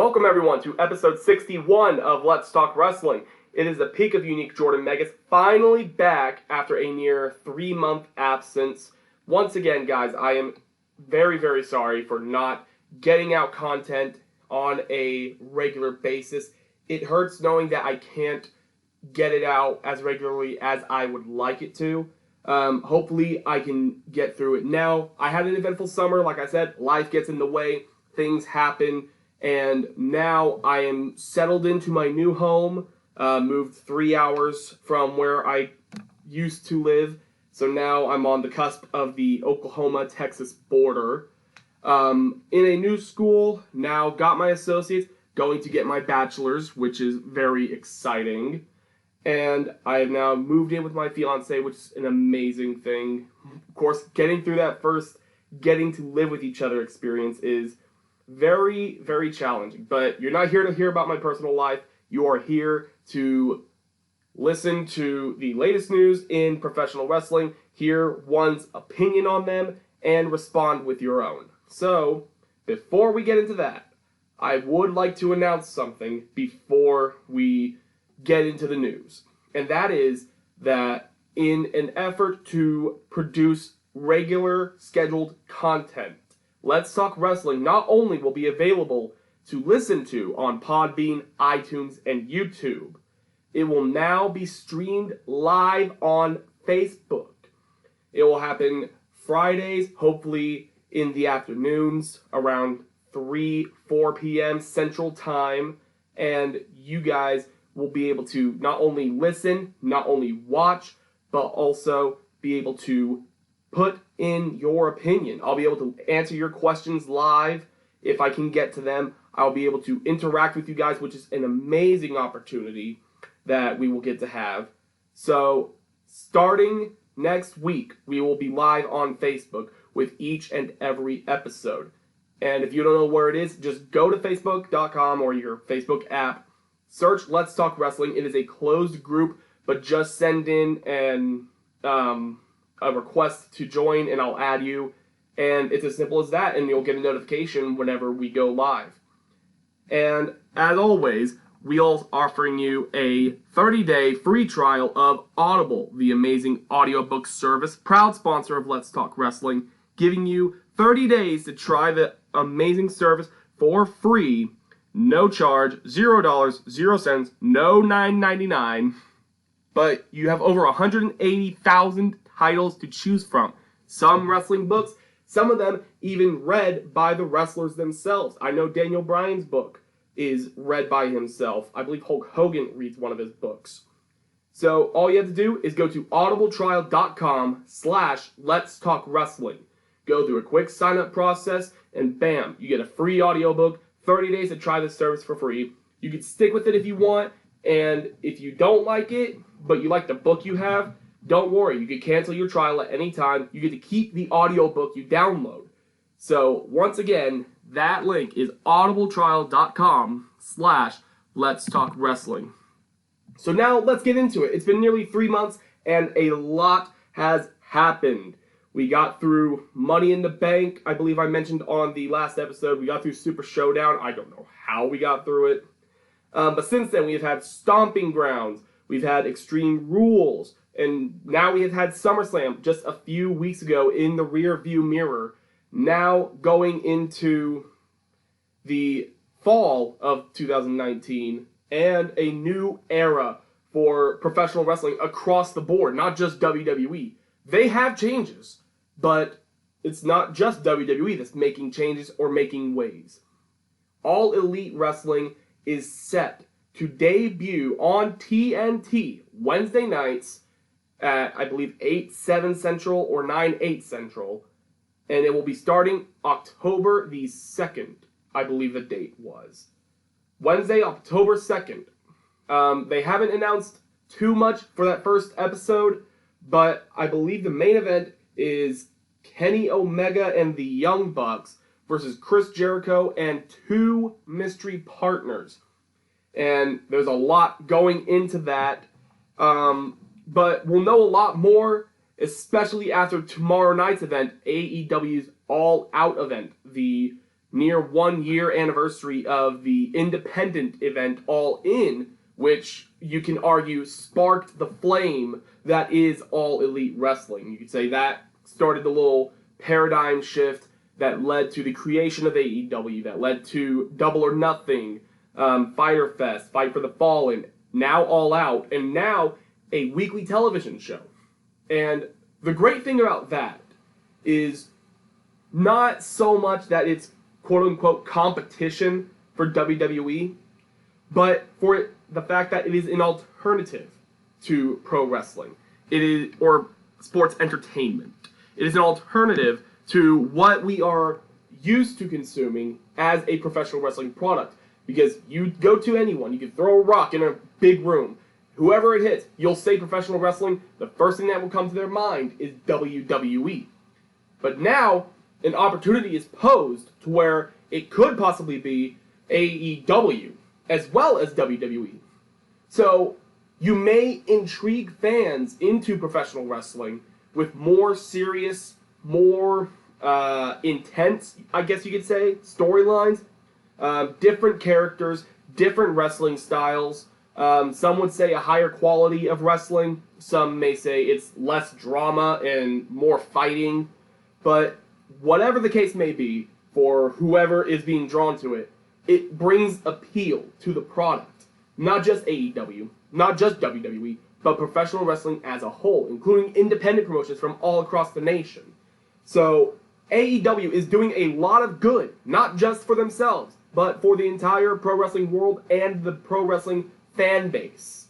Welcome everyone to episode 61 of Let's Talk Wrestling. It is the peak of unique Jordan Megas, finally back after a near 3-month absence. Once again, guys, I am very, very sorry for not getting out content on a regular basis. It hurts knowing that I can't get it out as regularly as I would like it to. Hopefully I can get through it now. I had an eventful summer, like I said, life gets in the way, things happen. And now I am settled into my new home, moved 3 hours from where I used to live. So now I'm on the cusp of the Oklahoma-Texas border. In a new school, now got my associates, going to get my bachelor's, which is very exciting. And I have now moved in with my fiance, which is an amazing thing. Of course, getting through that first getting to live with each other experience is very, very challenging. But you're not here to hear about my personal life. You are here to listen to the latest news in professional wrestling, hear one's opinion on them, and respond with your own. So, before we get into that, I would like to announce something before we get into the news. And that is that in an effort to produce regular scheduled content, Let's Talk Wrestling not only will be available to listen to on Podbean, iTunes, and YouTube, it will now be streamed live on Facebook. It will happen Fridays, hopefully in the afternoons, around 3-4 p.m. Central Time, and you guys will be able to not only listen, not only watch, but also be able to put in your opinion. I'll be able to answer your questions live if I can get to them. I'll be able to interact with you guys, which is an amazing opportunity that we will get to have. So, starting next week, we will be live on Facebook with each and every episode. And if you don't know where it is, just go to facebook.com or your Facebook app, search Let's Talk Wrestling. It is a closed group, but just send in a request to join and I'll add you. And it's as simple as that, and you'll get a notification whenever we go live. And as always, we are offering you a 30-day free trial of Audible, the amazing audiobook service, proud sponsor of Let's Talk Wrestling, giving you 30 days to try the amazing service for free, no charge, $0, 0 cents, no $9.99. But you have over 180,000 titles to choose from. Some wrestling books, some of them even read by the wrestlers themselves. I know Daniel Bryan's book is read by himself. I believe Hulk Hogan reads one of his books. So all you have to do is go to audibletrial.com/Let's Talk Wrestling. Go through a quick sign-up process, and bam, you get a free audiobook, 30 days to try the service for free. You can stick with it if you want, and if you don't like it, but you like the book you have, don't worry. You can cancel your trial at any time. You get to keep the audiobook you download. So, once again, that link is audibletrial.com/Let's Talk Wrestling. So now, let's get into it. It's been nearly 3 months, and a lot has happened. We got through Money in the Bank, I believe I mentioned on the last episode. We got through Super Showdown. I don't know how we got through it. But since then, we've had Stomping Grounds. We've had Extreme Rules. And now we have had SummerSlam just a few weeks ago in the rear view mirror. Now going into the fall of 2019 and a new era for professional wrestling across the board, not just WWE. They have changes, but it's not just WWE that's making changes or making waves. All Elite Wrestling is set to debut on TNT Wednesday nights at, I believe, 8/7 Central or 9/8 Central. And it will be starting October the 2nd, I believe the date was. Wednesday, October 2nd. They haven't announced too much for that first episode, but I believe the main event is Kenny Omega and the Young Bucks versus Chris Jericho and 2 mystery partners. And there's a lot going into that. But we'll know a lot more, especially after tomorrow night's event, AEW's All Out event, the near 1 year anniversary of the independent event All In, which you can argue sparked the flame that is All Elite Wrestling. You could say that started the little paradigm shift that led to the creation of AEW, that led to Double or Nothing, Fyter Fest, Fight for the Fallen, now All Out, and now a weekly television show. And the great thing about that is not so much that it's quote-unquote competition for WWE, but for the fact that it is an alternative to pro wrestling. It is, or sports entertainment. It is an alternative to what we are used to consuming as a professional wrestling product. Because you go to anyone, you can throw a rock in a big room, whoever it hits, you'll say professional wrestling, the first thing that will come to their mind is WWE. But now, an opportunity is posed to where it could possibly be AEW as well as WWE. So, you may intrigue fans into professional wrestling with more serious, more intense, I guess you could say, storylines, different characters, different wrestling styles. Some would say a higher quality of wrestling. Some may say it's less drama and more fighting. But whatever the case may be, for whoever is being drawn to it, it brings appeal to the product. Not just AEW, not just WWE, but professional wrestling as a whole, including independent promotions from all across the nation. So AEW is doing a lot of good, not just for themselves, but for the entire pro wrestling world and the pro wrestling fan base,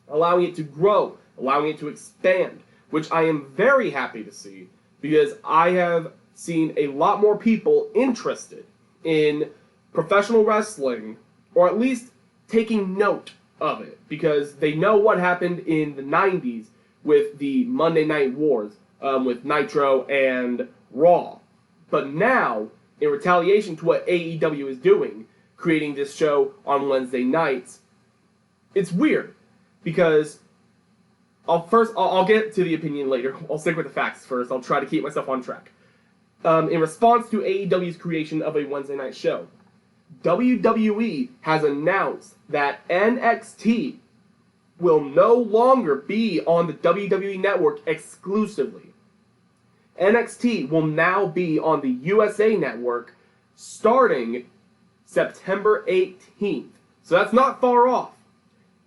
allowing it to grow, allowing it to expand, which I am very happy to see, because I have seen a lot more people interested in professional wrestling, or at least taking note of it, because they know what happened in the 90s with the Monday Night Wars, with Nitro and Raw. But now, in retaliation to what AEW is doing, creating this show on Wednesday nights, it's weird, because I'll get to the opinion later. I'll stick with the facts first. I'll try to keep myself on track. In response to AEW's creation of a Wednesday night show, WWE has announced that NXT will no longer be on the WWE Network exclusively. NXT will now be on the USA Network starting September 18th. So that's not far off.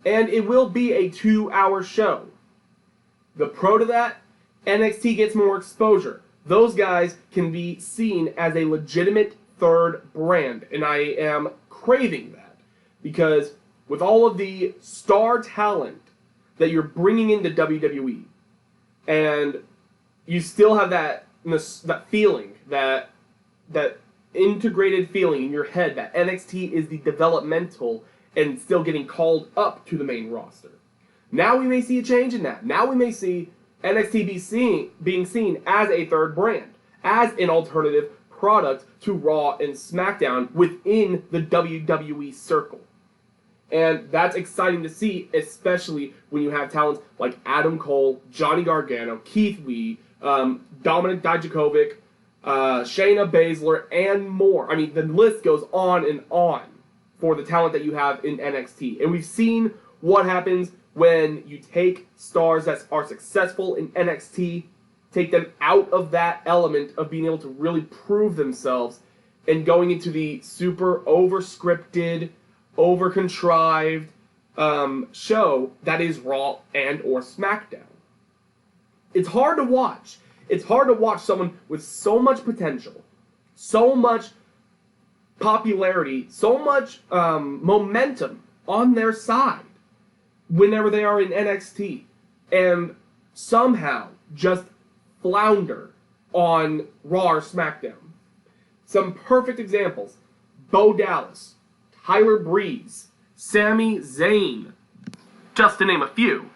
And it will be a 2-hour show. The pro to that, NXT gets more exposure. Those guys can be seen as a legitimate third brand, and I am craving that, because with all of the star talent that you're bringing into WWE, and you still have that feeling, that integrated feeling in your head that NXT is the developmental and still getting called up to the main roster. Now we may see a change in that. Now we may see NXT being seen as a third brand, as an alternative product to Raw and SmackDown within the WWE circle. And that's exciting to see, especially when you have talents like Adam Cole, Johnny Gargano, Keith Lee, Dominik Dijakovic, Shayna Baszler, and more. I mean, the list goes on and on for the talent that you have in NXT. And we've seen what happens when you take stars that are successful in NXT, take them out of that element of being able to really prove themselves, and going into the super over-scripted, over-contrived show that is Raw and or SmackDown. It's hard to watch. It's hard to watch someone with so much potential, so much popularity, so much momentum on their side whenever they are in NXT, and somehow just flounder on Raw or SmackDown. Some perfect examples: Bo Dallas, Tyler Breeze, Sami Zayn, just to name a few.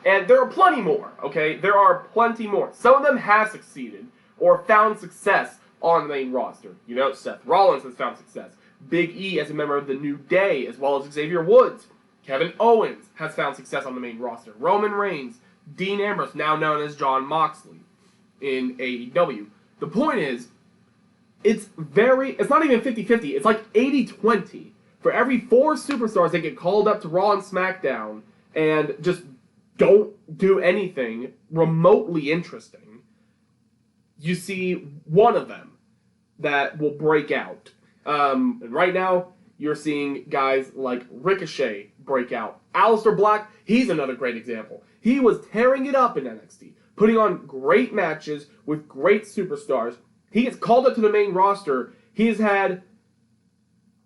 And there are plenty more, okay? There are plenty more. Some of them have succeeded or found success on the main roster. You know, Seth Rollins has found success. Big E as a member of the New Day, as well as Xavier Woods. Kevin Owens has found success on the main roster. Roman Reigns, Dean Ambrose, now known as Jon Moxley in AEW. The point is, it's not even 50-50. It's like 80-20. For every 4 superstars that get called up to Raw and SmackDown and just don't do anything remotely interesting, you see one of them that will break out. And right now, you're seeing guys like Ricochet break out. Aleister Black, he's another great example. He was tearing it up in NXT, putting on great matches with great superstars. He gets called up to the main roster. He has had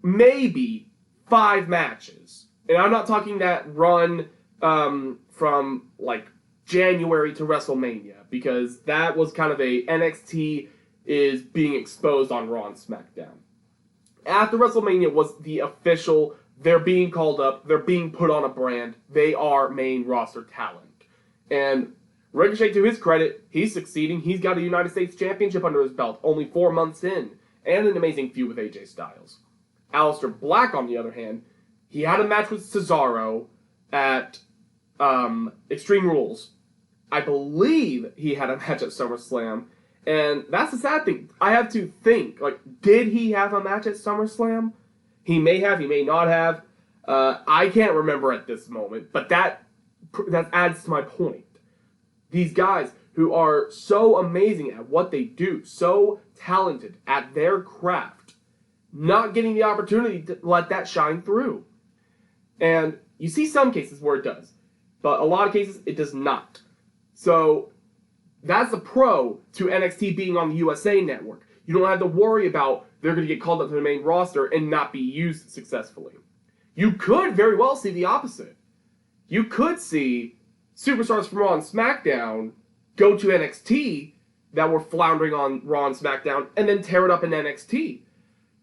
maybe 5 matches. And I'm not talking that run from like January to WrestleMania, because that was kind of a NXT is being exposed on Raw and SmackDown. After WrestleMania was the official, they're being called up, they're being put on a brand, they are main roster talent. And Ricochet, to his credit, he's succeeding. He's got a United States Championship under his belt, only 4 months in, and an amazing feud with AJ Styles. Aleister Black, on the other hand, he had a match with Cesaro at Extreme Rules. I believe he had a match at SummerSlam, and that's the sad thing. I have to think, like, did he have a match at SummerSlam? He may have, he may not have. I can't remember at this moment, but that adds to my point. These guys who are so amazing at what they do, so talented at their craft, not getting the opportunity to let that shine through. And you see some cases where it does, but a lot of cases it does not. So that's the pro to NXT being on the USA Network. You don't have to worry about they're going to get called up to the main roster and not be used successfully. You could very well see the opposite. You could see superstars from Raw and SmackDown go to NXT that were floundering on Raw and SmackDown and then tear it up in NXT.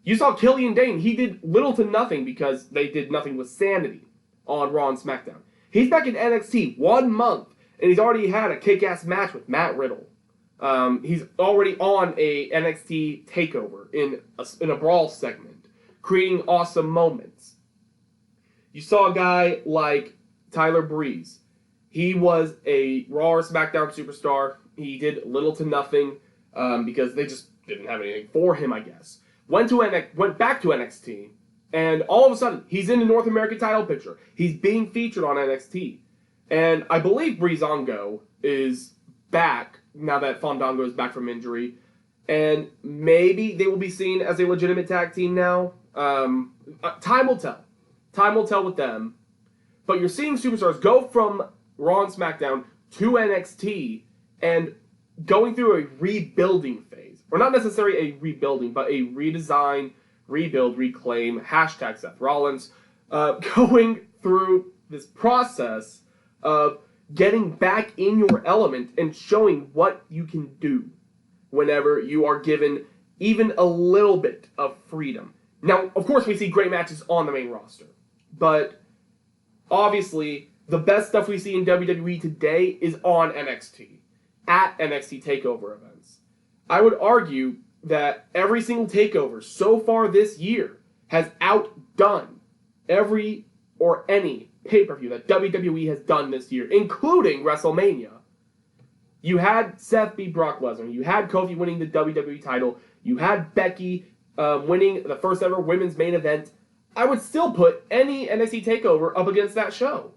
You saw Killian Dane. He did little to nothing because they did nothing with Sanity on Raw and SmackDown. He's back in NXT 1 month, and he's already had a kick-ass match with Matt Riddle. He's already on a NXT TakeOver in a Brawl segment, creating awesome moments. You saw a guy like Tyler Breeze. He was a Raw or SmackDown superstar. He did little to nothing because they just didn't have anything for him, I guess. Went back to NXT, and all of a sudden, he's in the North American title picture. He's being featured on NXT. And I believe Breezango is back now that Fandango is back from injury. And maybe they will be seen as a legitimate tag team now. Time will tell. Time will tell with them. But you're seeing superstars go from Raw and SmackDown to NXT and going through a rebuilding phase. Or not necessarily a rebuilding, but a redesign, rebuild, reclaim, hashtag Seth Rollins. Going through this process of getting back in your element and showing what you can do whenever you are given even a little bit of freedom. Now, of course, we see great matches on the main roster, but obviously, the best stuff we see in WWE today is on NXT, at NXT TakeOver events. I would argue that every single TakeOver so far this year has outdone every or any pay-per-view that WWE has done this year, including WrestleMania. You had Seth beat Brock Lesnar. You had Kofi winning the WWE title. You had Becky winning the first ever women's main event. I would still put any NXT TakeOver up against that show.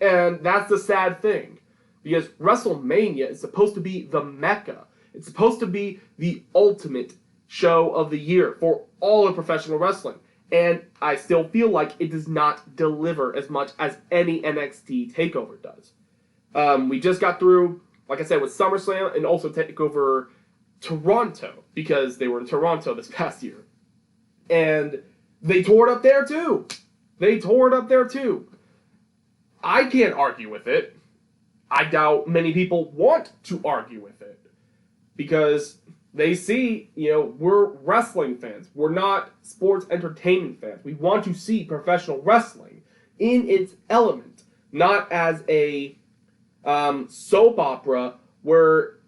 And that's the sad thing. Because WrestleMania is supposed to be the mecca. It's supposed to be the ultimate show of the year for all of professional wrestling. And I still feel like it does not deliver as much as any NXT TakeOver does. We just got through, like I said, with SummerSlam and also TakeOver Toronto, because they were in Toronto this past year. And they tore it up there too. I can't argue with it. I doubt many people want to argue with it. Because they see, we're wrestling fans. We're not sports entertainment fans. We want to see professional wrestling in its element, not as a soap opera where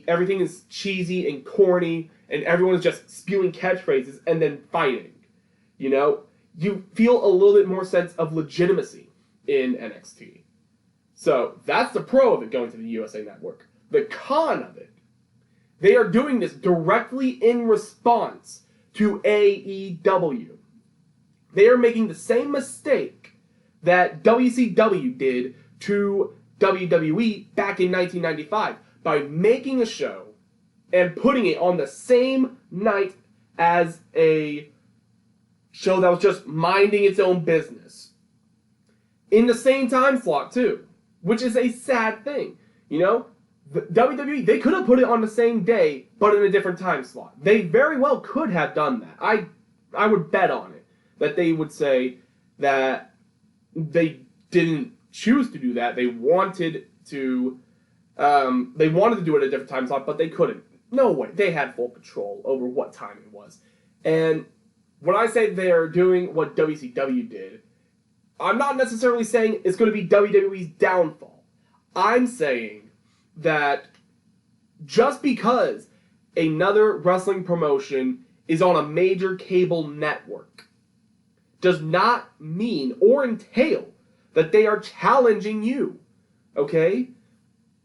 everything is cheesy and corny and everyone is just spewing catchphrases and then fighting. You feel a little bit more sense of legitimacy in NXT. So that's the pro of it going to the USA Network. The con of it They are doing this directly in response to AEW. They are making the same mistake that WCW did to WWE back in 1995 by making a show and putting it on the same night as a show that was just minding its own business. In the same time slot, too, which is a sad thing. You know, the WWE, they could have put it on the same day, but in a different time slot. They very well could have done that. I would bet on it, that they would say that they didn't choose to do that. They wanted to do it at a different time slot, but they couldn't. No way. They had full control over what time it was. And when I say they're doing what WCW did, I'm not necessarily saying it's going to be WWE's downfall. I'm saying that just because another wrestling promotion is on a major cable network does not mean or entail that they are challenging you. Okay?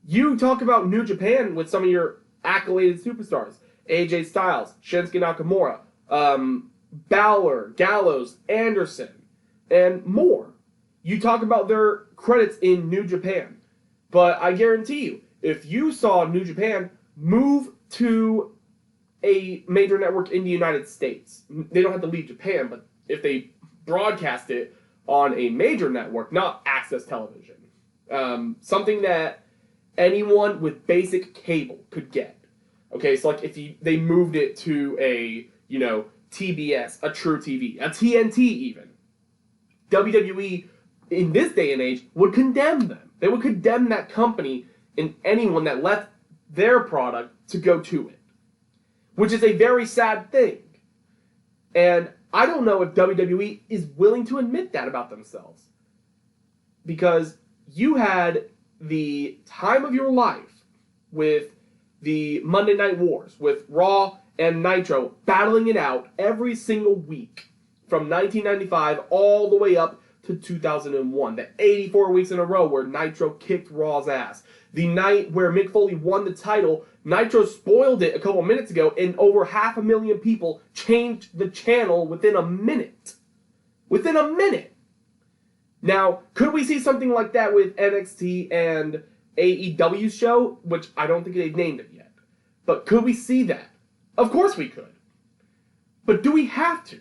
You talk about New Japan with some of your accoladed superstars. AJ Styles, Shinsuke Nakamura, Balor, Gallows, Anderson, and more. You talk about their credits in New Japan. But I guarantee you, if you saw New Japan move to a major network in the United States, they don't have to leave Japan, but if they broadcast it on a major network, not Access Television, something that anyone with basic cable could get. Okay, so like if they moved it to a, TBS, a True TV, a TNT even, WWE in this day and age would condemn them. They would condemn that company and anyone that left their product to go to it, which is a very sad thing. And I don't know if WWE is willing to admit that about themselves, because you had the time of your life with the Monday Night Wars, with Raw and Nitro battling it out every single week from 1995 all the way up to 2001. The 84 weeks in a row where Nitro kicked Raw's ass. The night where Mick Foley won the title, Nitro spoiled it a couple minutes ago, and over 500,000 people changed the channel within a minute. Within a minute! Now, could we see something like that with NXT and AEW's show? Which I don't think they've named it yet. But could we see that? Of course we could. But do we have to?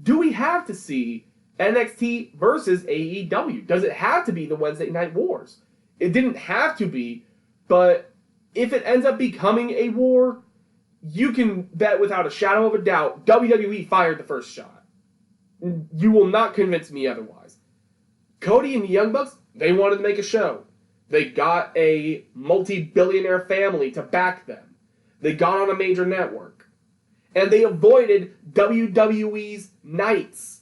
Do we have to see NXT versus AEW? Does it have to be the Wednesday Night Wars? It didn't have to be, but if it ends up becoming a war, you can bet without a shadow of a doubt WWE fired the first shot. You will not convince me otherwise. Cody and the Young Bucks, they wanted to make a show. They got a multi-billionaire family to back them. They got on a major network. And they avoided WWE's nights.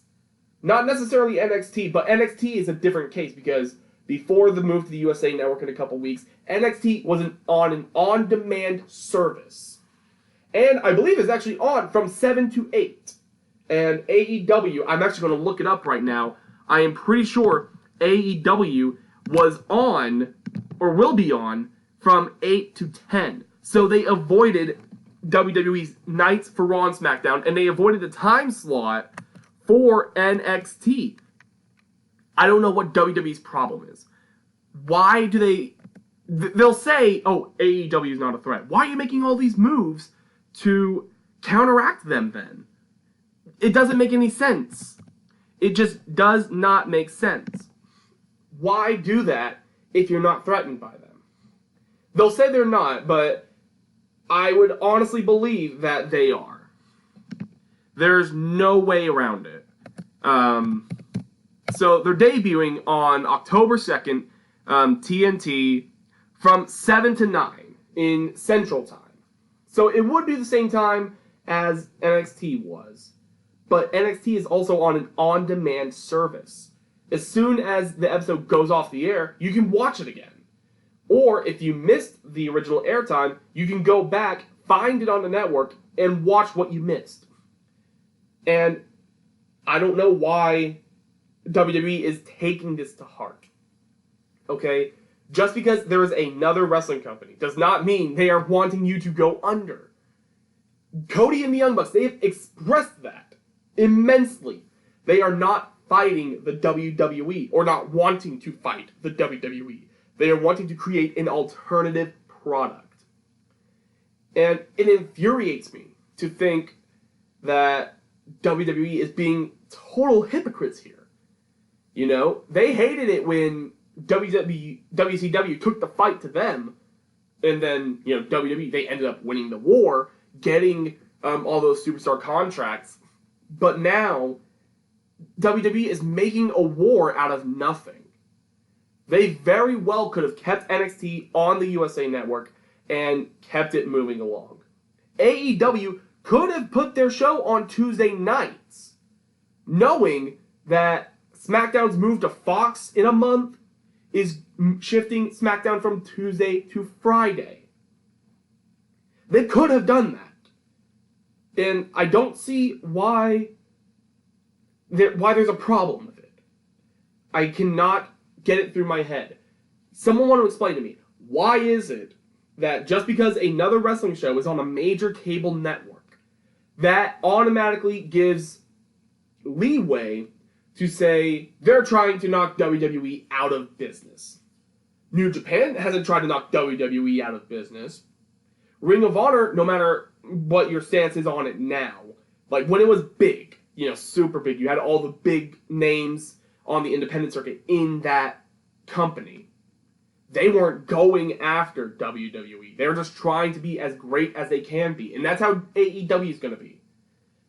Not necessarily NXT, but NXT is a different case because before the move to the USA Network in a couple weeks, NXT was on an on-demand service. And I believe it's actually on from 7 to 8. And AEW, I'm actually going to look it up right now. I am pretty sure AEW was on, or will be on, from 8 to 10. So they avoided WWE's nights for Raw and SmackDown, and they avoided the time slot for NXT. I don't know what WWE's problem is. Why do they... They'll say, oh, AEW is not a threat. Why are you making all these moves to counteract them then? It doesn't make any sense. It just does not make sense. Why do that if you're not threatened by them? They'll say they're not, but I would honestly believe that they are. There's no way around it. So they're debuting on October 2nd, TNT, from 7 to 9 in Central Time. So it would be the same time as NXT was. But NXT is also on an on-demand service. As soon as the episode goes off the air, you can watch it again. Or if you missed the original airtime, you can go back, find it on the network, and watch what you missed. And I don't know why WWE is taking this to heart. Okay? Just because there is another wrestling company does not mean they are wanting you to go under. Cody and the Young Bucks, they have expressed that immensely. They are not fighting the WWE, or not wanting to fight the WWE. They are wanting to create an alternative product. And it infuriates me to think that WWE is being total hypocrites here. You know, they hated it when WCW took the fight to them, and then, you know, WWE, they ended up winning the war, getting all those superstar contracts. But now, WWE is making a war out of nothing. They very well could have kept NXT on the USA Network and kept it moving along. AEW could have put their show on Tuesday nights, knowing that SmackDown's move to Fox in a month is shifting SmackDown from Tuesday to Friday. They could have done that. And I don't see why there's a problem with it. I cannot get it through my head. Someone want to explain to me, why is it that just because another wrestling show is on a major cable network, that automatically gives leeway to say they're trying to knock WWE out of business? New Japan hasn't tried to knock WWE out of business. Ring of Honor, no matter what your stance is on it now, like when it was big, you know, super big, you had all the big names on the independent circuit in that company. They weren't going after WWE. They were just trying to be as great as they can be. And that's how AEW is going to be.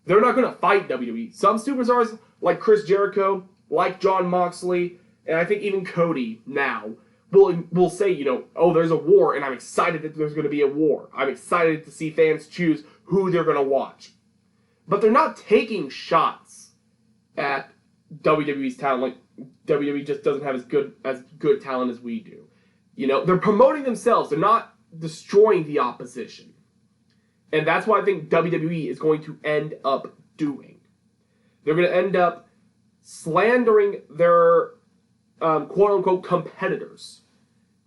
They're not going to fight WWE. Some superstars, like Chris Jericho, like Jon Moxley, and I think even Cody now, will say, you know, oh, there's a war, and I'm excited that there's going to be a war. I'm excited to see fans choose who they're going to watch. But they're not taking shots at WWE's talent. Like, WWE just doesn't have as good talent as we do. You know, they're promoting themselves. They're not destroying the opposition. And that's what I think WWE is going to end up doing. They're going to end up slandering their quote-unquote competitors.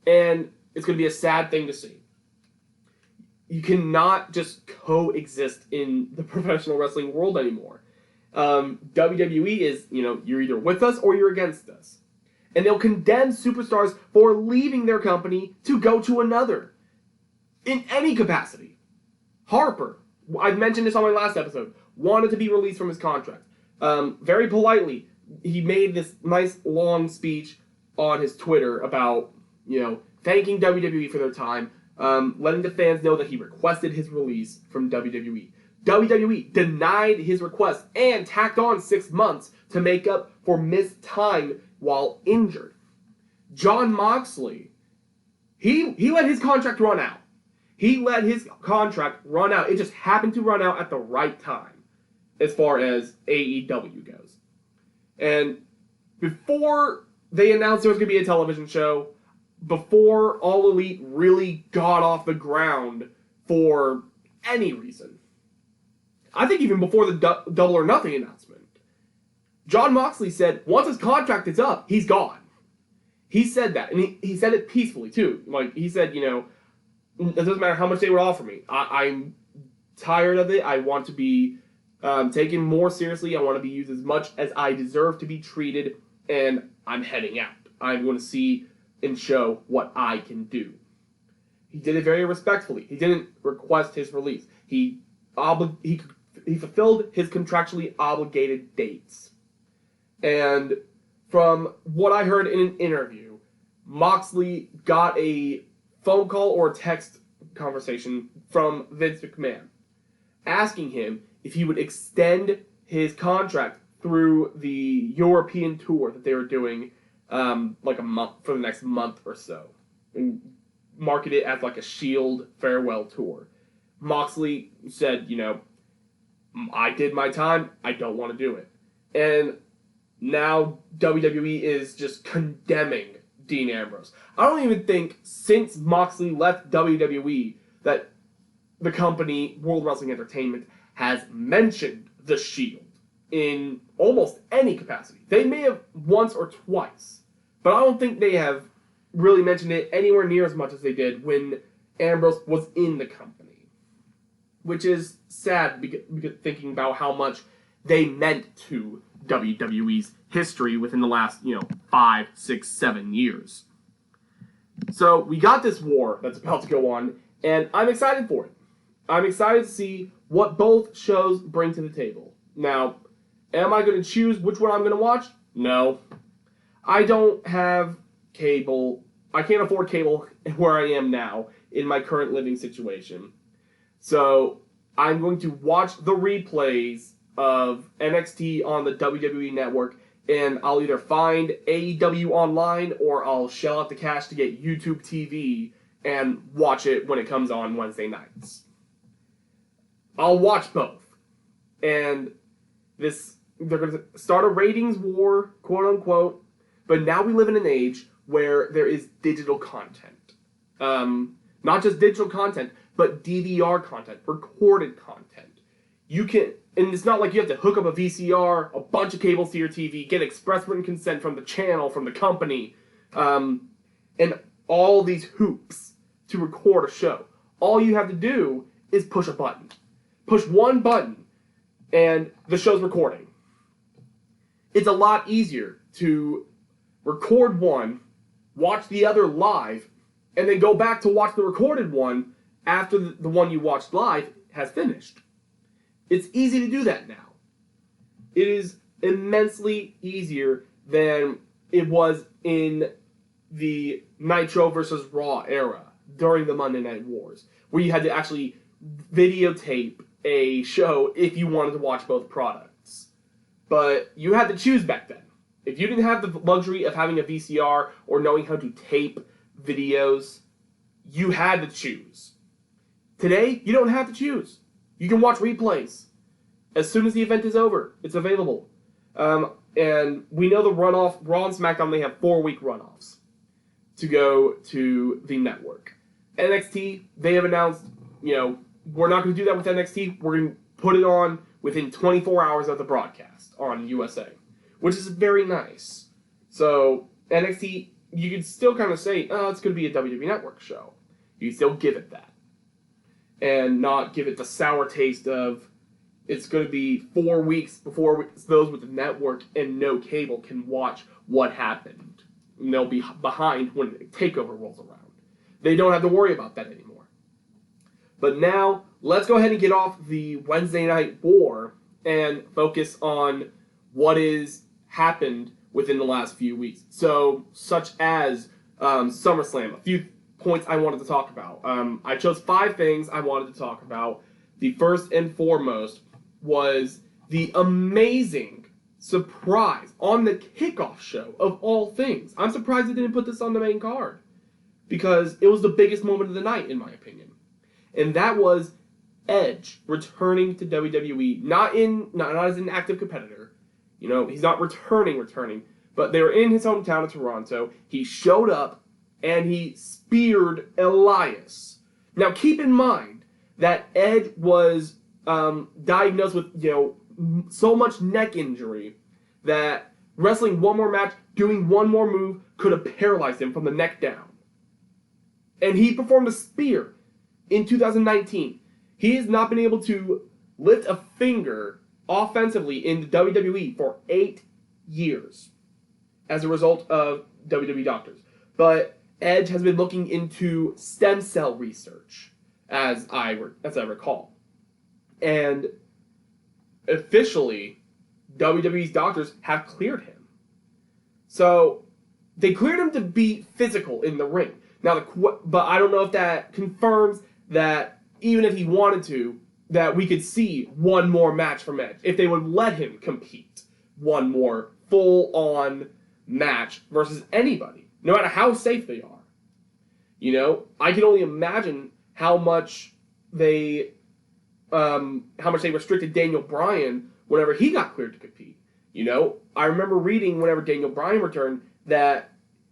And it's going to be a sad thing to see. You cannot just coexist in the professional wrestling world anymore. WWE is, you know, you're either with us or you're against us. And they'll condemn superstars for leaving their company to go to another. In any capacity. Harper, I mentioned this on my last episode, wanted to be released from his contract. Very politely, he made this nice long speech on his Twitter about, you know, thanking WWE for their time, letting the fans know that he requested his release from WWE. WWE denied his request and tacked on 6 months to make up for missed time while injured. Jon Moxley, he let his contract run out. He let his contract run out. It just happened to run out at the right time as far as AEW goes. And before they announced there was going to be a television show, before All Elite really got off the ground for any reason, I think even before the Double or Nothing announcement, Jon Moxley said once his contract is up, he's gone. He said that, and he said it peacefully too. Like, he said, you know, it doesn't matter how much they would offer me. I'm tired of it. I want to be taken more seriously. I want to be used as much as I deserve to be treated, and I'm heading out. I'm going to see and show what I can do. He did it very respectfully. He didn't request his release. He fulfilled his contractually obligated dates. And from what I heard in an interview, Moxley got a phone call or text conversation from Vince McMahon asking him if he would extend his contract through the European tour that they were doing like a month, for the next month or so, and market it as like a Shield farewell tour. Moxley said, you know, I did my time, I don't want to do it. And now WWE is just condemning Dean Ambrose. I don't even think since Moxley left WWE that the company, World Wrestling Entertainment, has mentioned the Shield in almost any capacity. They may have once or twice, but I don't think they have really mention it anywhere near as much as they did when Ambrose was in the company. Which is sad because thinking about how much they meant to WWE's history within the last, 5, 6, 7 years. So we got this war that's about to go on, and I'm excited for it. I'm excited to see what both shows bring to the table. Now, am I going to choose which one I'm going to watch? No. I don't have cable. I can't afford cable where I am now in my current living situation. So I'm going to watch the replays of NXT on the WWE Network, and I'll either find AEW online or I'll shell out the cash to get YouTube TV and watch it when it comes on Wednesday nights. I'll watch both. And they're going to start a ratings war, quote unquote, but now we live in an age where there is digital content. Not just digital content, but DVR content, recorded content. You can, and it's not like you have to hook up a VCR, a bunch of cables to your TV, get express written consent from the channel, from the company, and all these hoops to record a show. All you have to do is push a button. Push one button, and the show's recording. It's a lot easier to record one, watch the other live, and then go back to watch the recorded one after the one you watched live has finished. It's easy to do that now. It is immensely easier than it was in the Nitro versus Raw era during the Monday Night Wars, where you had to actually videotape a show if you wanted to watch both products. But you had to choose back then. If you didn't have the luxury of having a VCR or knowing how to tape videos, you had to choose. Today, you don't have to choose. You can watch replays. As soon as the event is over, it's available. And we know the runoff, Raw and SmackDown, they have 4-week runoffs to go to the network. NXT, they have announced, we're not going to do that with NXT. We're going to put it on within 24 hours of the broadcast on USA, which is very nice. So NXT, you could still kind of say, it's going to be a WWE Network show. You can still give it that. And not give it the sour taste of it's going to be 4 weeks before those with the network and no cable can watch what happened. And they'll be behind when TakeOver rolls around. They don't have to worry about that anymore. But now, let's go ahead and get off the Wednesday Night War and focus on what has happened within the last few weeks. So, such as SummerSlam, a few points I wanted to talk about. I chose 5 things I wanted to talk about. The first and foremost was the amazing surprise on the kickoff show of all things. I'm surprised they didn't put this on the main card because it was the biggest moment of the night, in my opinion. And that was Edge returning to WWE, not as an active competitor. He's not returning, but they were in his hometown of Toronto. He showed up and he speared Elias. Now keep in mind that Edge was diagnosed with so much neck injury that wrestling one more match, doing one more move could have paralyzed him from the neck down. And he performed a spear in 2019. He has not been able to lift a finger offensively in the WWE for 8 years as a result of WWE doctors. But Edge has been looking into stem cell research, as I recall. And officially, WWE's doctors have cleared him. So, they cleared him to be physical in the ring. Now, but I don't know if that confirms that even if he wanted to, that we could see one more match from Edge. If they would let him compete one more full-on match versus anybody, no matter how safe they are. I can only imagine how much they restricted Daniel Bryan whenever he got cleared to compete. I remember reading whenever Daniel Bryan returned that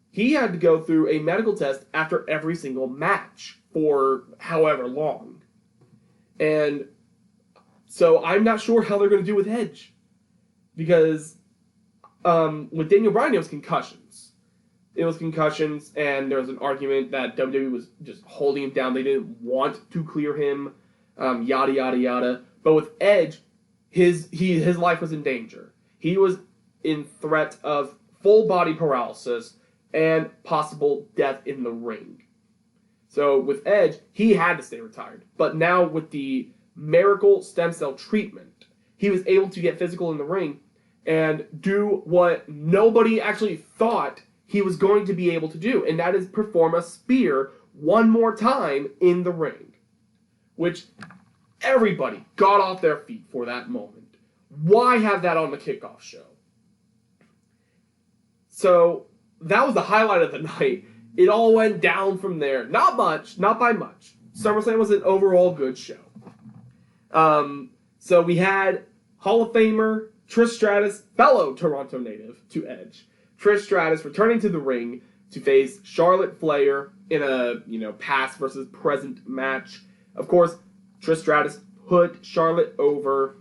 he had to go through a medical test after every single match for however long. And so I'm not sure how they're going to do with Edge. Because with Daniel Bryan, it was concussions. it was concussions, and there was an argument that WWE was just holding him down. They didn't want to clear him, yada, yada, yada. But with Edge, his life was in danger. He was in threat of full body paralysis and possible death in the ring. So with Edge, he had to stay retired. But now with the miracle stem cell treatment, he was able to get physical in the ring and do what nobody actually thought he was going to be able to do, and that is perform a spear one more time in the ring, which everybody got off their feet for that moment. Why have that on the kickoff show? So that was the highlight of the night. It all went down from there. Not much, not by much. SummerSlam was an overall good show. So we had Hall of Famer Trish Stratus, fellow Toronto native, to Edge. Trish Stratus returning to the ring to face Charlotte Flair in a past versus present match. Of course, Trish Stratus put Charlotte over.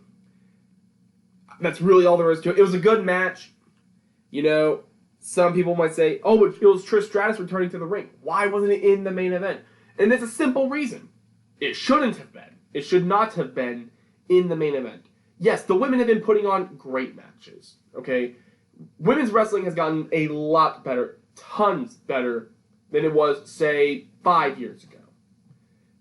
That's really all there is to it. It was a good match. Some people might say, oh, it was Trish Stratus returning to the ring. Why wasn't it in the main event? And there's a simple reason. It shouldn't have been. It should not have been in the main event. Yes, the women have been putting on great matches, okay? Women's wrestling has gotten a lot better, tons better than it was, say, 5 years ago.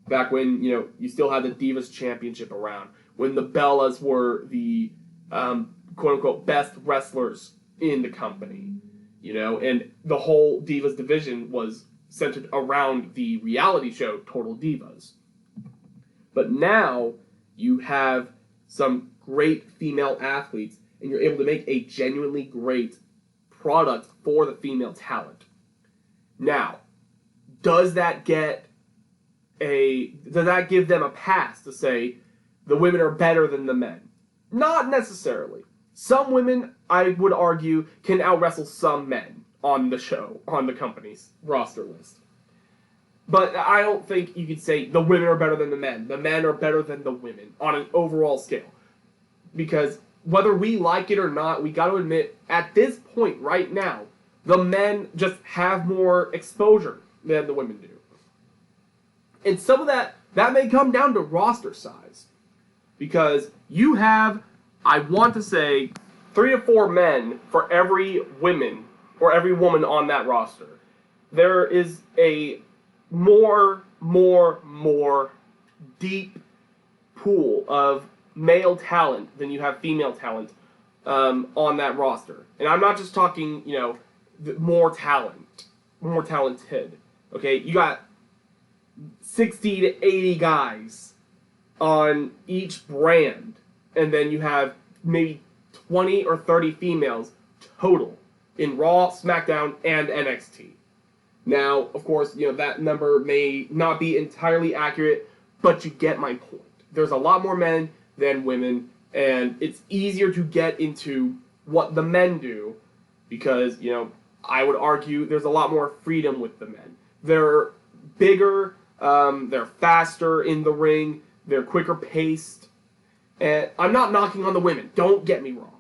Back when, you still had the Divas Championship around, when the Bellas were the quote-unquote best wrestlers in the company, and the whole Divas division was centered around the reality show Total Divas. But now you have some great female athletes, and you're able to make a genuinely great product for the female talent. Now, does that give them a pass to say the women are better than the men? Not necessarily. Some women, I would argue, can out-wrestle some men on the show, on the company's roster list. But I don't think you could say the women are better than the men. The men are better than the women on an overall scale. Because whether we like it or not, we got to admit, at this point right now, the men just have more exposure than the women do. And some of that may come down to roster size. Because you have, I want to say, 3 to 4 men for every woman on that roster. There is a more deep pool of male talent than you have female talent on that roster. And I'm not just talking, more talented. Okay, you got 60 to 80 guys on each brand, and then you have maybe 20 or 30 females total in Raw, SmackDown, and NXT. Now, of course, that number may not be entirely accurate, but you get my point. There's a lot more men than women, and it's easier to get into what the men do because, I would argue there's a lot more freedom with the men. They're bigger, they're faster in the ring, they're quicker paced, and I'm not knocking on the women, don't get me wrong,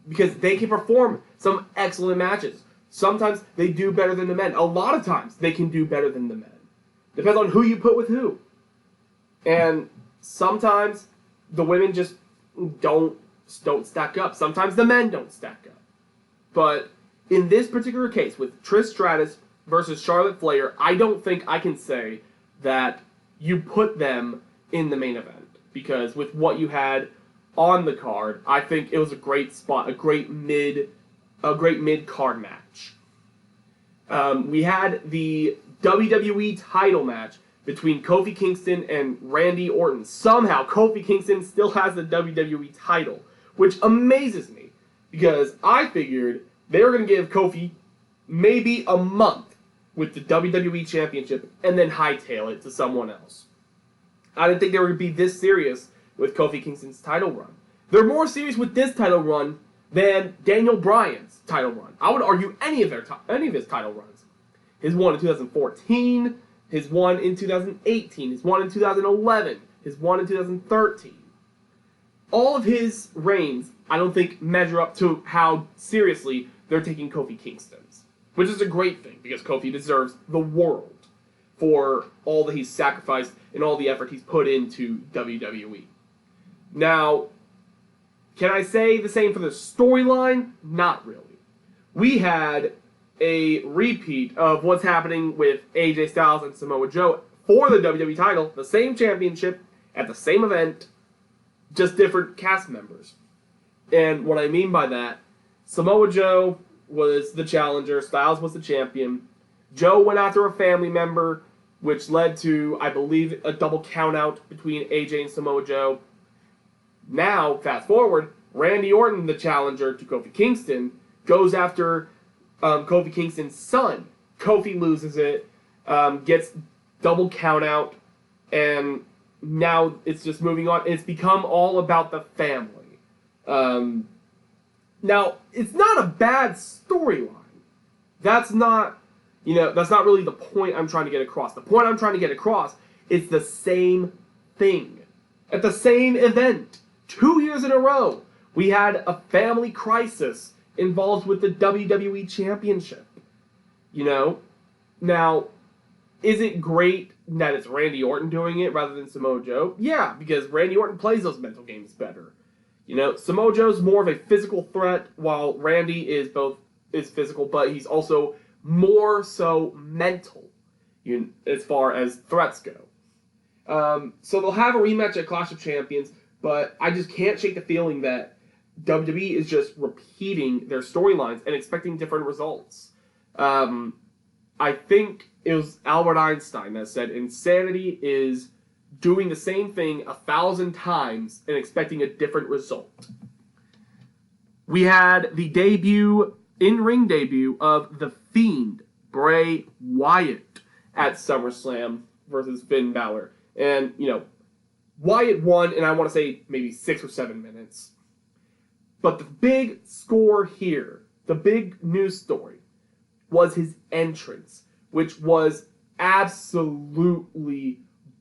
because they can perform some excellent matches. Sometimes they do better than the men. A lot of times they can do better than the men. Depends on who you put with who. And sometimes the women just don't stack up. Sometimes the men don't stack up. But in this particular case, with Trish Stratus versus Charlotte Flair, I don't think I can say that you put them in the main event. Because with what you had on the card, I think it was a great spot, a great mid-card match. We had the WWE title match between Kofi Kingston and Randy Orton. Somehow, Kofi Kingston still has the WWE title, which amazes me, because I figured they were going to give Kofi maybe a month with the WWE Championship and then hightail it to someone else. I didn't think they were going to be this serious with Kofi Kingston's title run. They're more serious with this title run than Daniel Bryan's title run. I would argue any of his title runs. His one in 2014, his one in 2018, his one in 2011, his one in 2013. All of his reigns, I don't think, measure up to how seriously they're taking Kofi Kingston's. which is a great thing because Kofi deserves the world for all that he's sacrificed and all the effort he's put into WWE. Now, can I say the same for the storyline? Not really. We had a repeat of what's happening with AJ Styles and Samoa Joe for the WWE title, the same championship at the same event, just different cast members. And what I mean by that, Samoa Joe was the challenger, Styles was the champion. Joe went after a family member, which led to, I believe, a double countout between AJ and Samoa Joe. Now, fast forward, Randy Orton, the challenger to Kofi Kingston, goes after Kofi Kingston's son. Kofi loses it, gets double countout, and now it's just moving on. It's become all about the family. Now, it's not a bad storyline. That's not really the point I'm trying to get across. The point I'm trying to get across is the same thing. At the same event, 2 years in a row, we had a family crisis involved with the WWE Championship. Now, is it great that it's Randy Orton doing it rather than Samoa Joe? Yeah, because Randy Orton plays those mental games better. Samoa Joe's more of a physical threat, while Randy is physical, but he's also more so mental, as far as threats go. So they'll have a rematch at Clash of Champions, but I just can't shake the feeling that WWE is just repeating their storylines and expecting different results. I think it was Albert Einstein that said insanity is doing the same thing 1,000 times and expecting a different result. We had the in-ring debut of The Fiend, Bray Wyatt, at SummerSlam versus Finn Balor. And, Wyatt won, and I want to say maybe 6 or 7 minutes. But the big score here, the big news story, was his entrance, which was absolutely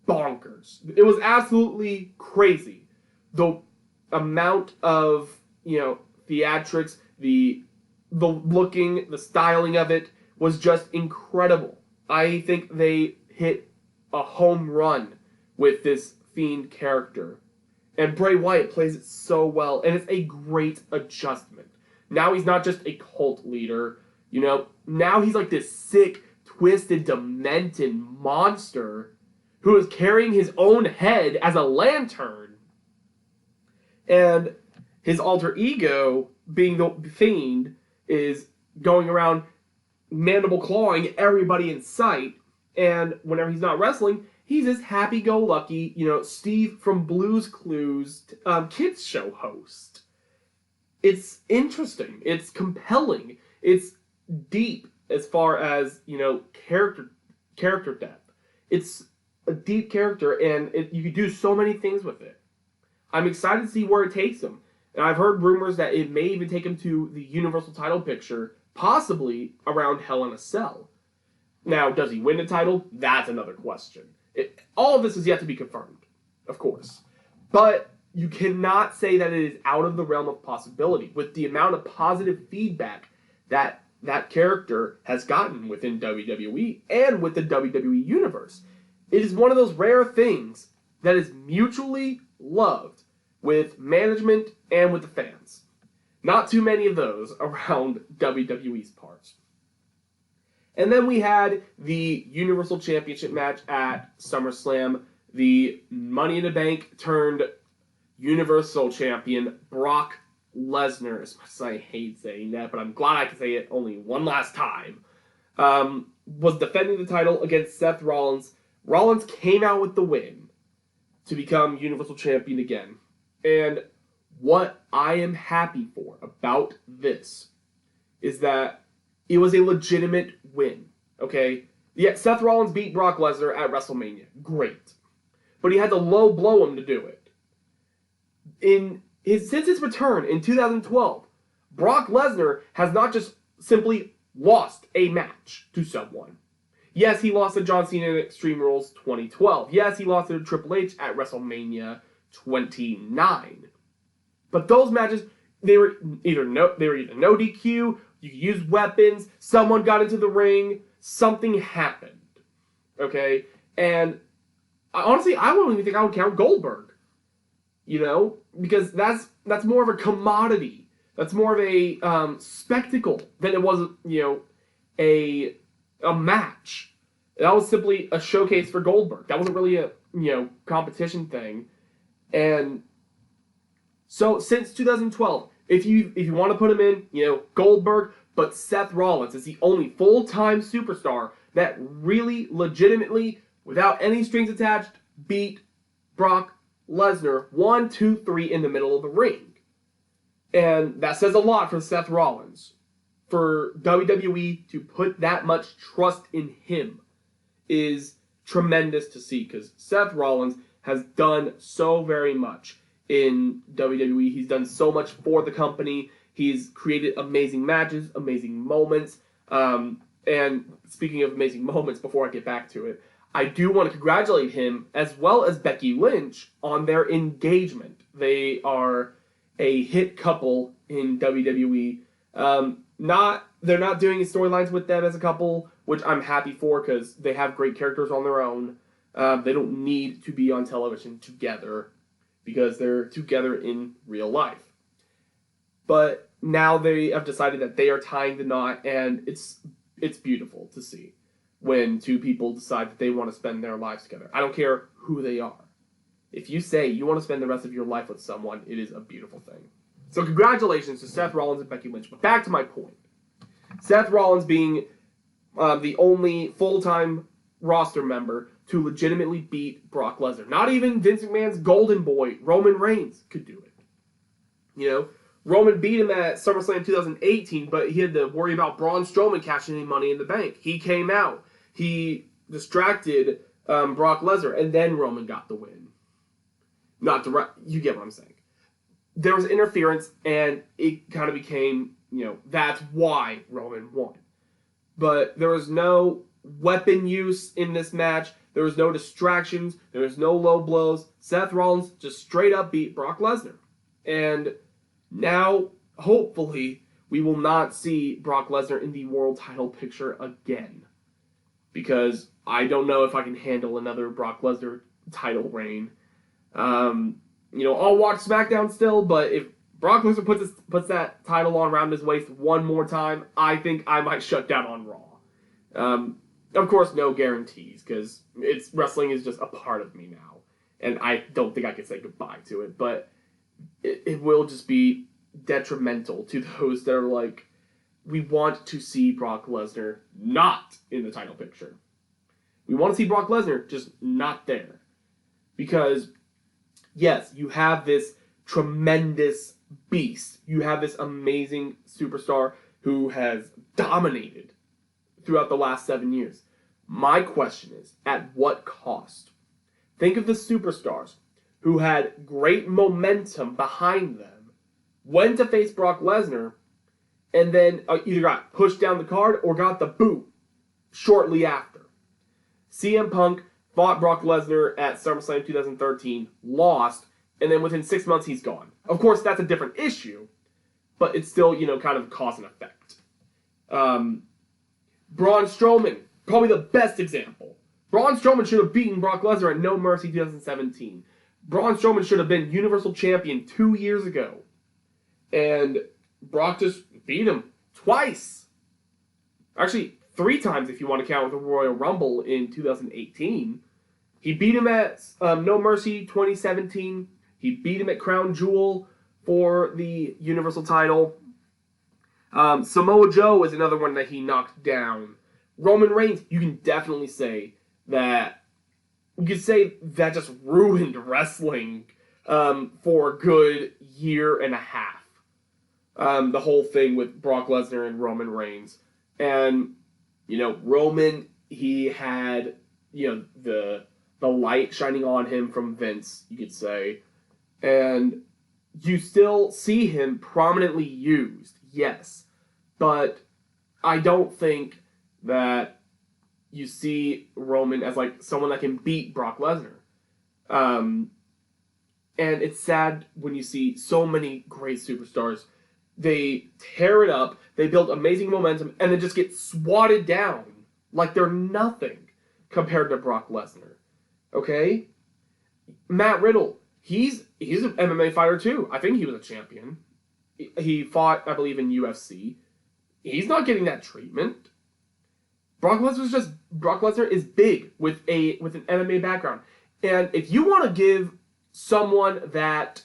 bonkers. It was absolutely crazy. The amount of, theatrics, the looking, the styling of it was just incredible. I think they hit a home run with this Fiend character. And Bray Wyatt plays it so well, and it's a great adjustment. Now he's not just a cult leader, now he's like this sick, twisted, demented monster who is carrying his own head as a lantern. And his alter ego, being the Fiend, is going around mandible clawing everybody in sight. And whenever he's not wrestling, he's this happy-go-lucky, Steve from Blue's Clues kids show host. It's interesting. It's compelling. It's deep as far as, character depth. It's a deep character, and you can do so many things with it. I'm excited to see where it takes him. And I've heard rumors that it may even take him to the Universal title picture, possibly around Hell in a Cell. Now, does he win the title? That's another question. All of this is yet to be confirmed, of course. But you cannot say that it is out of the realm of possibility with the amount of positive feedback that character has gotten within WWE and with the WWE Universe. It is one of those rare things that is mutually loved with management and with the fans. Not too many of those around WWE's parts. And then we had the Universal Championship match at SummerSlam. The Money in the Bank turned Universal Champion Brock Lesnar, as much as I hate saying that, but I'm glad I can say it only one last time, was defending the title against Seth Rollins. Rollins came out with the win to become Universal Champion again. And what I am happy for about this is that it was a legitimate win, okay? Yeah, Seth Rollins beat Brock Lesnar at WrestleMania. Great. But he had to low blow him to do it. Since his return in 2012, Brock Lesnar has not just simply lost a match to someone. Yes, he lost to John Cena in Extreme Rules 2012. Yes, he lost to Triple H at WrestleMania 29. But those matches, they were either no DQ, you could use weapons, someone got into the ring, something happened. Okay? And honestly, I don't even think I would count Goldberg. Because that's more of a commodity. That's more of a spectacle than it was, a match. That was simply a showcase for Goldberg. That wasn't really a, competition thing. And so since 2012, if you want to put him in, Goldberg, but Seth Rollins is the only full-time superstar that really legitimately, without any strings attached, beat Brock Lesnar 1, 2, 3 in the middle of the ring. And that says a lot for Seth Rollins. For WWE to put that much trust in him is tremendous to see, because Seth Rollins has done so very much in WWE. He's done so much for the company. He's created amazing matches, amazing moments. And speaking of amazing moments, before I get back to it, I do want to congratulate him, as well as Becky Lynch, on their engagement. They are a hit couple in WWE. They're not doing storylines with them as a couple, which I'm happy for, because they have great characters on their own. They don't need to be on television together, because they're together in real life. But now they have decided that they are tying the knot, and it's beautiful to see when two people decide that they want to spend their lives together. I don't care who they are. If you say you want to spend the rest of your life with someone, it is a beautiful thing. So congratulations to Seth Rollins and Becky Lynch. But back to my point. Seth Rollins being the only full-time roster member to legitimately beat Brock Lesnar. Not even Vince McMahon's golden boy, Roman Reigns, could do it. Roman beat him at SummerSlam 2018, but he had to worry about Braun Strowman cashing any money in the bank. He came out. He distracted Brock Lesnar, and then Roman got the win. Not direct. You get what I'm saying. There was interference, and it kind of became, that's why Roman won. But there was no weapon use in this match. There was no distractions. There was no low blows. Seth Rollins just straight up beat Brock Lesnar. And now, hopefully, we will not see Brock Lesnar in the world title picture again. Because I don't know if I can handle another Brock Lesnar title reign. I'll watch SmackDown still, but if Brock Lesnar puts that title on around his waist one more time, I think I might shut down on Raw. Of course, no guarantees, because wrestling is just a part of me now. And I don't think I can say goodbye to it, but it will just be detrimental to those that are like, we want to see Brock Lesnar not in the title picture. We want to see Brock Lesnar just not there. Because, yes, you have this tremendous beast. You have this amazing superstar who has dominated throughout the last 7 years. My question is, at what cost? Think of the superstars who had great momentum behind them, went to face Brock Lesnar, and then either got pushed down the card or got the boot shortly after. CM Punk fought Brock Lesnar at SummerSlam 2013, lost, and then within 6 months he's gone. Of course, that's a different issue, but it's still, kind of cause and effect. Braun Strowman, probably the best example. Braun Strowman should have beaten Brock Lesnar at No Mercy 2017. Braun Strowman should have been Universal Champion 2 years ago. And Brock just beat him twice. Actually, 3 times if you want to count the Royal Rumble in 2018. He beat him at No Mercy 2017. He beat him at Crown Jewel for the Universal title. Samoa Joe is another one that he knocked down. Roman Reigns, you can definitely say that. You could say that just ruined wrestling for a good year and a half. The whole thing with Brock Lesnar and Roman Reigns. And, Roman, he had, the light shining on him from Vince, you could say. And you still see him prominently used, yes. But I don't think that you see Roman as, someone that can beat Brock Lesnar. And it's sad when you see so many great superstars. They tear it up, they build amazing momentum, and then just get swatted down like they're nothing compared to Brock Lesnar. Okay? Matt Riddle, he's an MMA fighter too. I think he was a champion. He fought, I believe, in UFC. He's not getting that treatment. Brock Lesnar is big with an MMA background. And if you want to give someone that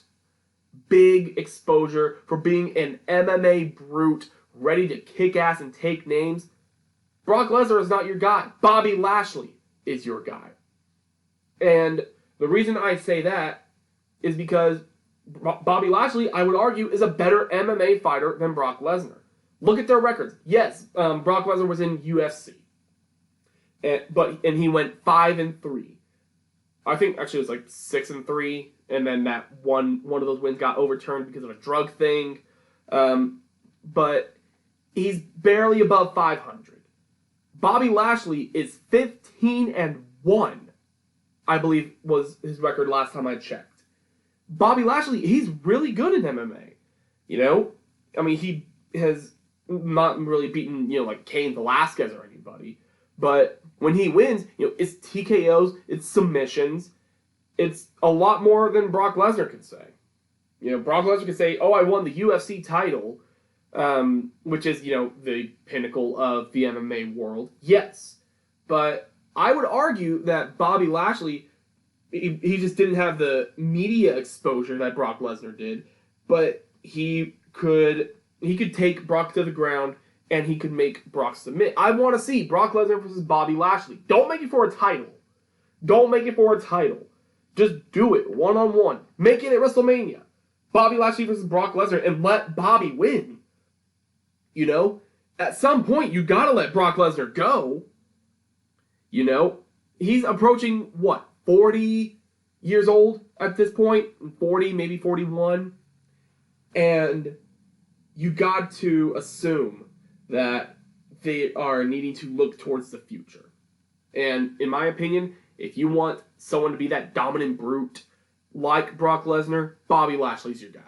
big exposure for being an MMA brute, ready to kick ass and take names, Brock Lesnar is not your guy. Bobby Lashley is your guy. And the reason I say that is because Bobby Lashley, I would argue, is a better MMA fighter than Brock Lesnar. Look at their records. Yes, Brock Lesnar was in UFC. And he went 5-3. I think actually it was like 6-3, and then that one of those wins got overturned because of a drug thing. But he's barely above 500. Bobby Lashley is 15-1, I believe was his record last time I checked. Bobby Lashley, he's really good in MMA. You know, I mean, he has not really beaten, like Cain Velasquez or anybody. But when he wins, it's TKOs, it's submissions. It's a lot more than Brock Lesnar can say. Brock Lesnar can say, oh, I won the UFC title, which is, the pinnacle of the MMA world. Yes. But I would argue that Bobby Lashley, he just didn't have the media exposure that Brock Lesnar did. But he could take Brock to the ground, and he could make Brock submit. I want to see Brock Lesnar versus Bobby Lashley. Don't make it for a title. Don't make it for a title. Just do it one-on-one. Make it at WrestleMania. Bobby Lashley versus Brock Lesnar, and let Bobby win. At some point, you got to let Brock Lesnar go. He's approaching, 40 years old at this point? 40, maybe 41. And you got to assume that they are needing to look towards the future. And in my opinion, if you want someone to be that dominant brute like Brock Lesnar, Bobby Lashley's your guy.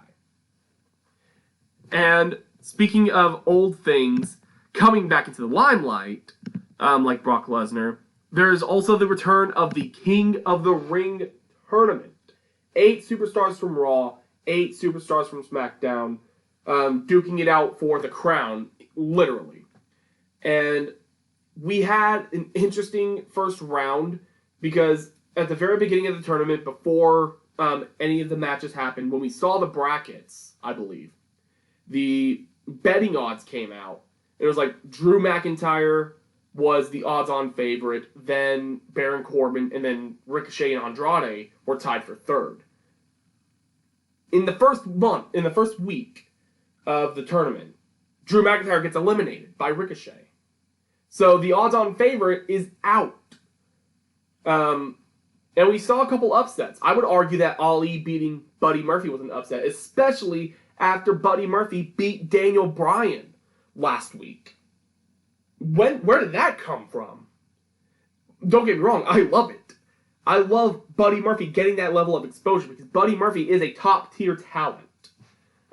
And speaking of old things coming back into the limelight, like Brock Lesnar, there's also the return of the King of the Ring tournament. 8 superstars from Raw, 8 superstars from SmackDown, duking it out for the crown, literally. And we had an interesting first round because at the very beginning of the tournament, before any of the matches happened, when we saw the brackets, I believe, the betting odds came out. It was like Drew McIntyre was the odds-on favorite, then Baron Corbin, and then Ricochet and Andrade were tied for third. In the first week of the tournament, Drew McIntyre gets eliminated by Ricochet. So the odds-on favorite is out. And we saw a couple upsets. I would argue that Ali beating Buddy Murphy was an upset, especially after Buddy Murphy beat Daniel Bryan last week. Where did that come from? Don't get me wrong, I love it. I love Buddy Murphy getting that level of exposure because Buddy Murphy is a top-tier talent.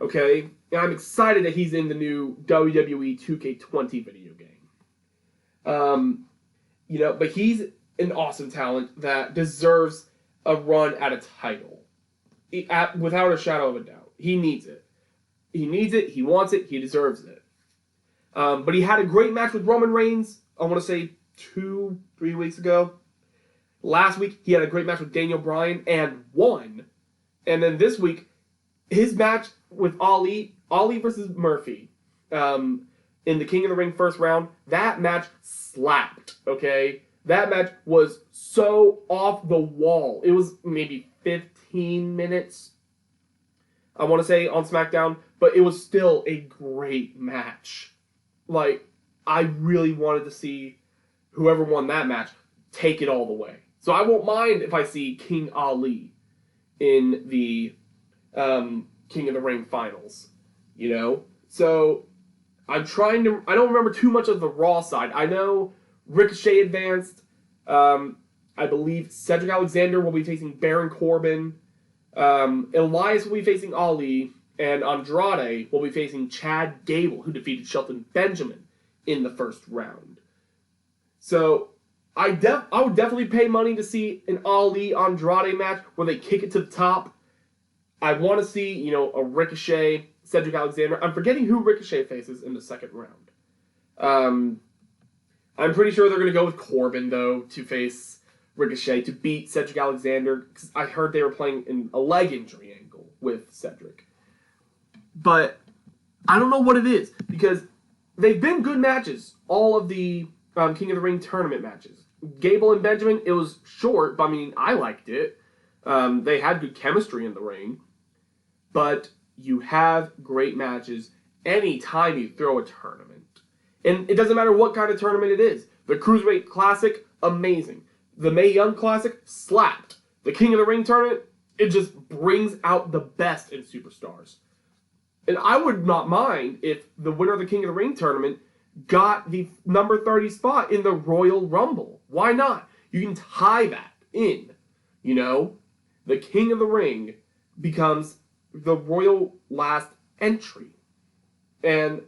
Okay? And I'm excited that he's in the new WWE 2K20 video game. But he's an awesome talent that deserves a run at a title. Without a shadow of a doubt. He needs it. He needs it, he wants it, he deserves it. But he had a great match with Roman Reigns, I want to say 2-3 weeks ago. Last week, he had a great match with Daniel Bryan and won. And then this week, his match with Ali versus Murphy, in the King of the Ring first round, that match slapped, okay? That match was so off the wall. It was maybe 15 minutes, I want to say, on SmackDown, but it was still a great match. Like, I really wanted to see whoever won that match take it all the way. So I won't mind if I see King Ali in the King of the Ring finals, So I don't remember too much of the Raw side. I know Ricochet advanced. I believe Cedric Alexander will be facing Baron Corbin. Elias will be facing Ali, and Andrade will be facing Chad Gable, who defeated Shelton Benjamin in the first round. So I would definitely pay money to see an Ali-Andrade match where they kick it to the top. I want to see, a Ricochet, Cedric Alexander. I'm forgetting who Ricochet faces in the second round. I'm pretty sure they're going to go with Corbin, though, to face Ricochet, to beat Cedric Alexander, because I heard they were playing in a leg injury angle with Cedric. But I don't know what it is, because they've been good matches, all of the King of the Ring tournament matches. Gable and Benjamin, it was short, but I liked it. They had good chemistry in the ring. But you have great matches anytime you throw a tournament. And it doesn't matter what kind of tournament it is. The Cruiserweight Classic, amazing. The Mae Young Classic, slapped. The King of the Ring tournament, it just brings out the best in superstars. And I would not mind if the winner of the King of the Ring tournament got the number 30 spot in the Royal Rumble. Why not? You can tie that in. The King of the Ring becomes the Royal last entry. And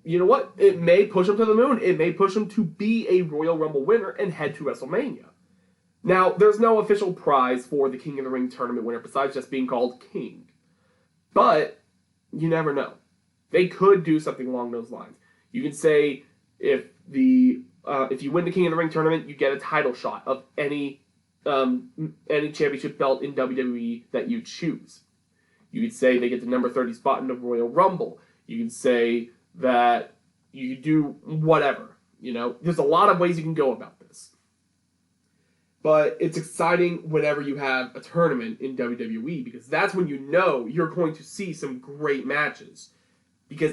you know what? It may push him to the moon. It may push him to be a Royal Rumble winner and head to WrestleMania. Now, there's no official prize for the King of the Ring tournament winner besides just being called King. But you never know. They could do something along those lines. You can say if you win the King of the Ring tournament, you get a title shot of any championship belt in WWE that you choose. You could say they get the number 30 spot in the Royal Rumble. You can say that you do whatever. There's a lot of ways you can go about this. But it's exciting whenever you have a tournament in WWE, because that's when you're going to see some great matches. Because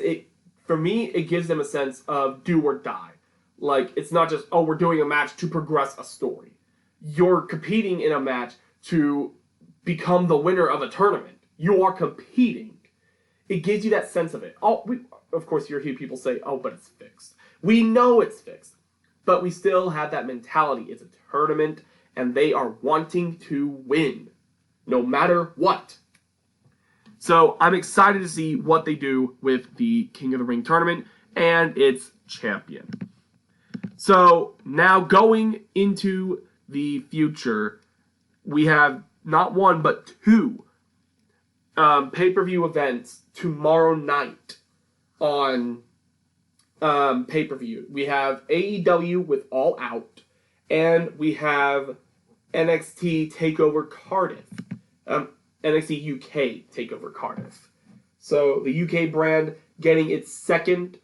for me, it gives them a sense of do or die. Like, it's not just, we're doing a match to progress a story. You're competing in a match to become the winner of a tournament. You are competing. It gives you that sense of it. Of course, you hear people say, but it's fixed. We know it's fixed. But we still have that mentality. It's a tournament, and they are wanting to win, no matter what. So I'm excited to see what they do with the King of the Ring tournament and its champion. So now going into the future, we have not one but two pay-per-view events tomorrow night on pay-per-view. We have AEW with All Out, and we have NXT TakeOver Cardiff. NXT UK TakeOver Cardiff. So the UK brand getting its second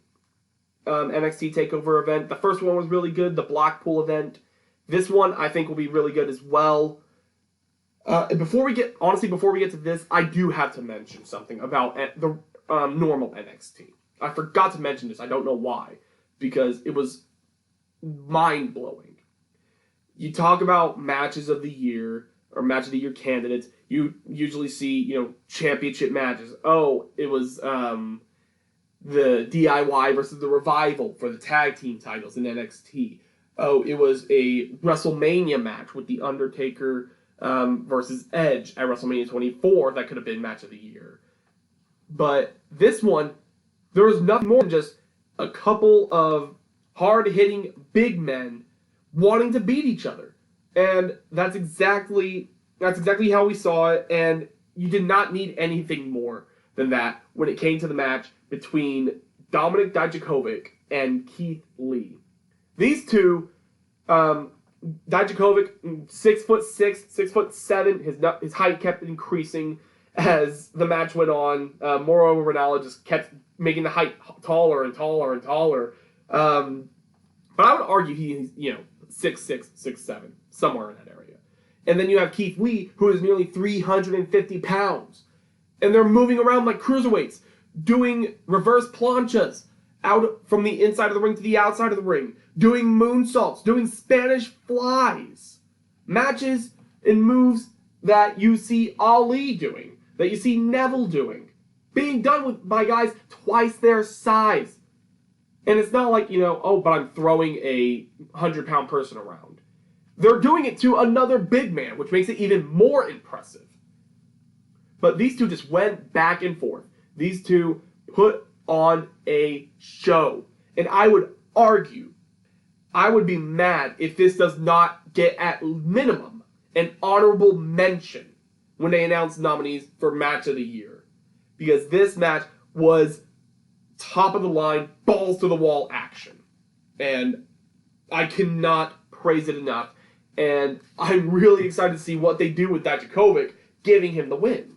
NXT TakeOver event. The first one was really good, the Blackpool event. This one I think will be really good as well. Before we get to this, I do have to mention something about the normal NXT. I forgot to mention this. I don't know why, because it was mind-blowing. You talk about matches of the year or match of the year candidates. You usually see, championship matches. It was the DIY versus the Revival for the tag team titles in NXT. It was a WrestleMania match with The Undertaker versus Edge at WrestleMania 24. That could have been match of the year. But this one, there was nothing more than just a couple of hard-hitting big men wanting to beat each other. And that's exactly how we saw it, and you did not need anything more than that when it came to the match between Dominik Dijakovic and Keith Lee. These two, Dijakovic, 6'6", 6'7", his height kept increasing as the match went on. Moreover, Ronaldo just kept making the height taller and taller and taller. But I would argue he's, 6'6", 6'7", somewhere in that area. And then you have Keith Lee, who is nearly 350 pounds. And they're moving around like cruiserweights, doing reverse planchas out from the inside of the ring to the outside of the ring, doing moonsaults, doing Spanish flies. Matches and moves that you see Ali doing, that you see Neville doing, being done by guys twice their size. And it's not like, but I'm throwing a 100-pound person around. They're doing it to another big man, which makes it even more impressive. But these two just went back and forth. These two put on a show. And I would argue, I would be mad if this does not get at minimum an honorable mention when they announce nominees for Match of the Year. Because this match was top of the line, balls to the wall action. And I cannot praise it enough. And I'm really excited to see what they do with Dijakovic, giving him the win.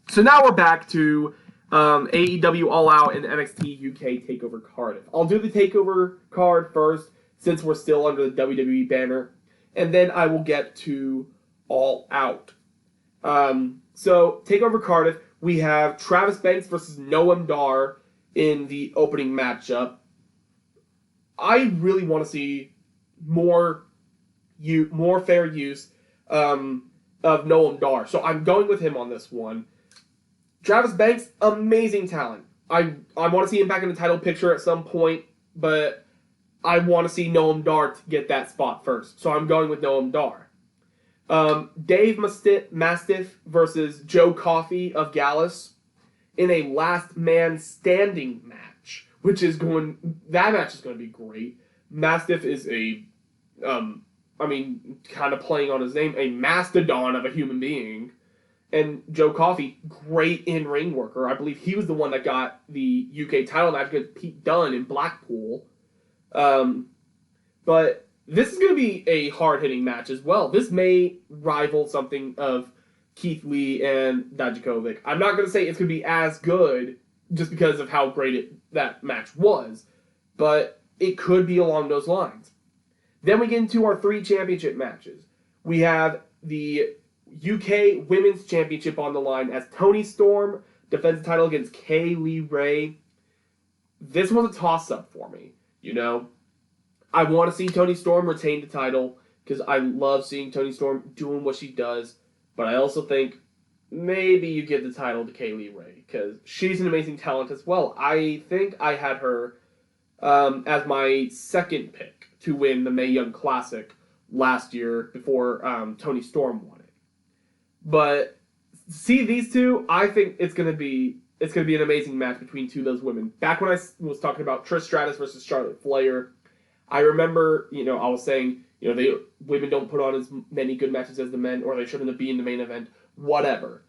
So now we're back to AEW All Out and NXT UK TakeOver Cardiff. I'll do the TakeOver card first, since we're still under the WWE banner. And then I will get to All Out. So, TakeOver Cardiff, we have Travis Banks versus Noam Dar in the opening matchup. I really want to see more fair use of Noam Dar. So I'm going with him on this one. Travis Banks, amazing talent. I want to see him back in the title picture at some point, but I want to see Noam Dar get that spot first. So I'm going with Noam Dar. Dave Mastiff versus Joe Coffey of Gallus in a last man standing match, that match is going to be great. Mastiff is kind of playing on his name, a mastodon of a human being. And Joe Coffey, great in-ring worker. I believe he was the one that got the UK title match against Pete Dunne in Blackpool. But this is going to be a hard-hitting match as well. This may rival something of Keith Lee and Dijakovic. I'm not going to say it's going to be as good just because of how great that match was, but it could be along those lines. Then we get into our 3 championship matches. We have the UK Women's Championship on the line as Toni Storm defends the title against Kay Lee Ray. This was a toss-up for me, I want to see Toni Storm retain the title because I love seeing Toni Storm doing what she does, but I also think maybe you give the title to Kay Lee Ray because she's an amazing talent as well. I think I had her as my second pick to win the Mae Young Classic last year before Toni Storm won it. But see these two, I think it's gonna be an amazing match between two of those women. Back when I was talking about Trish Stratus versus Charlotte Flair, I remember I was saying women don't put on as many good matches as the men, or they shouldn't be in the main event, whatever.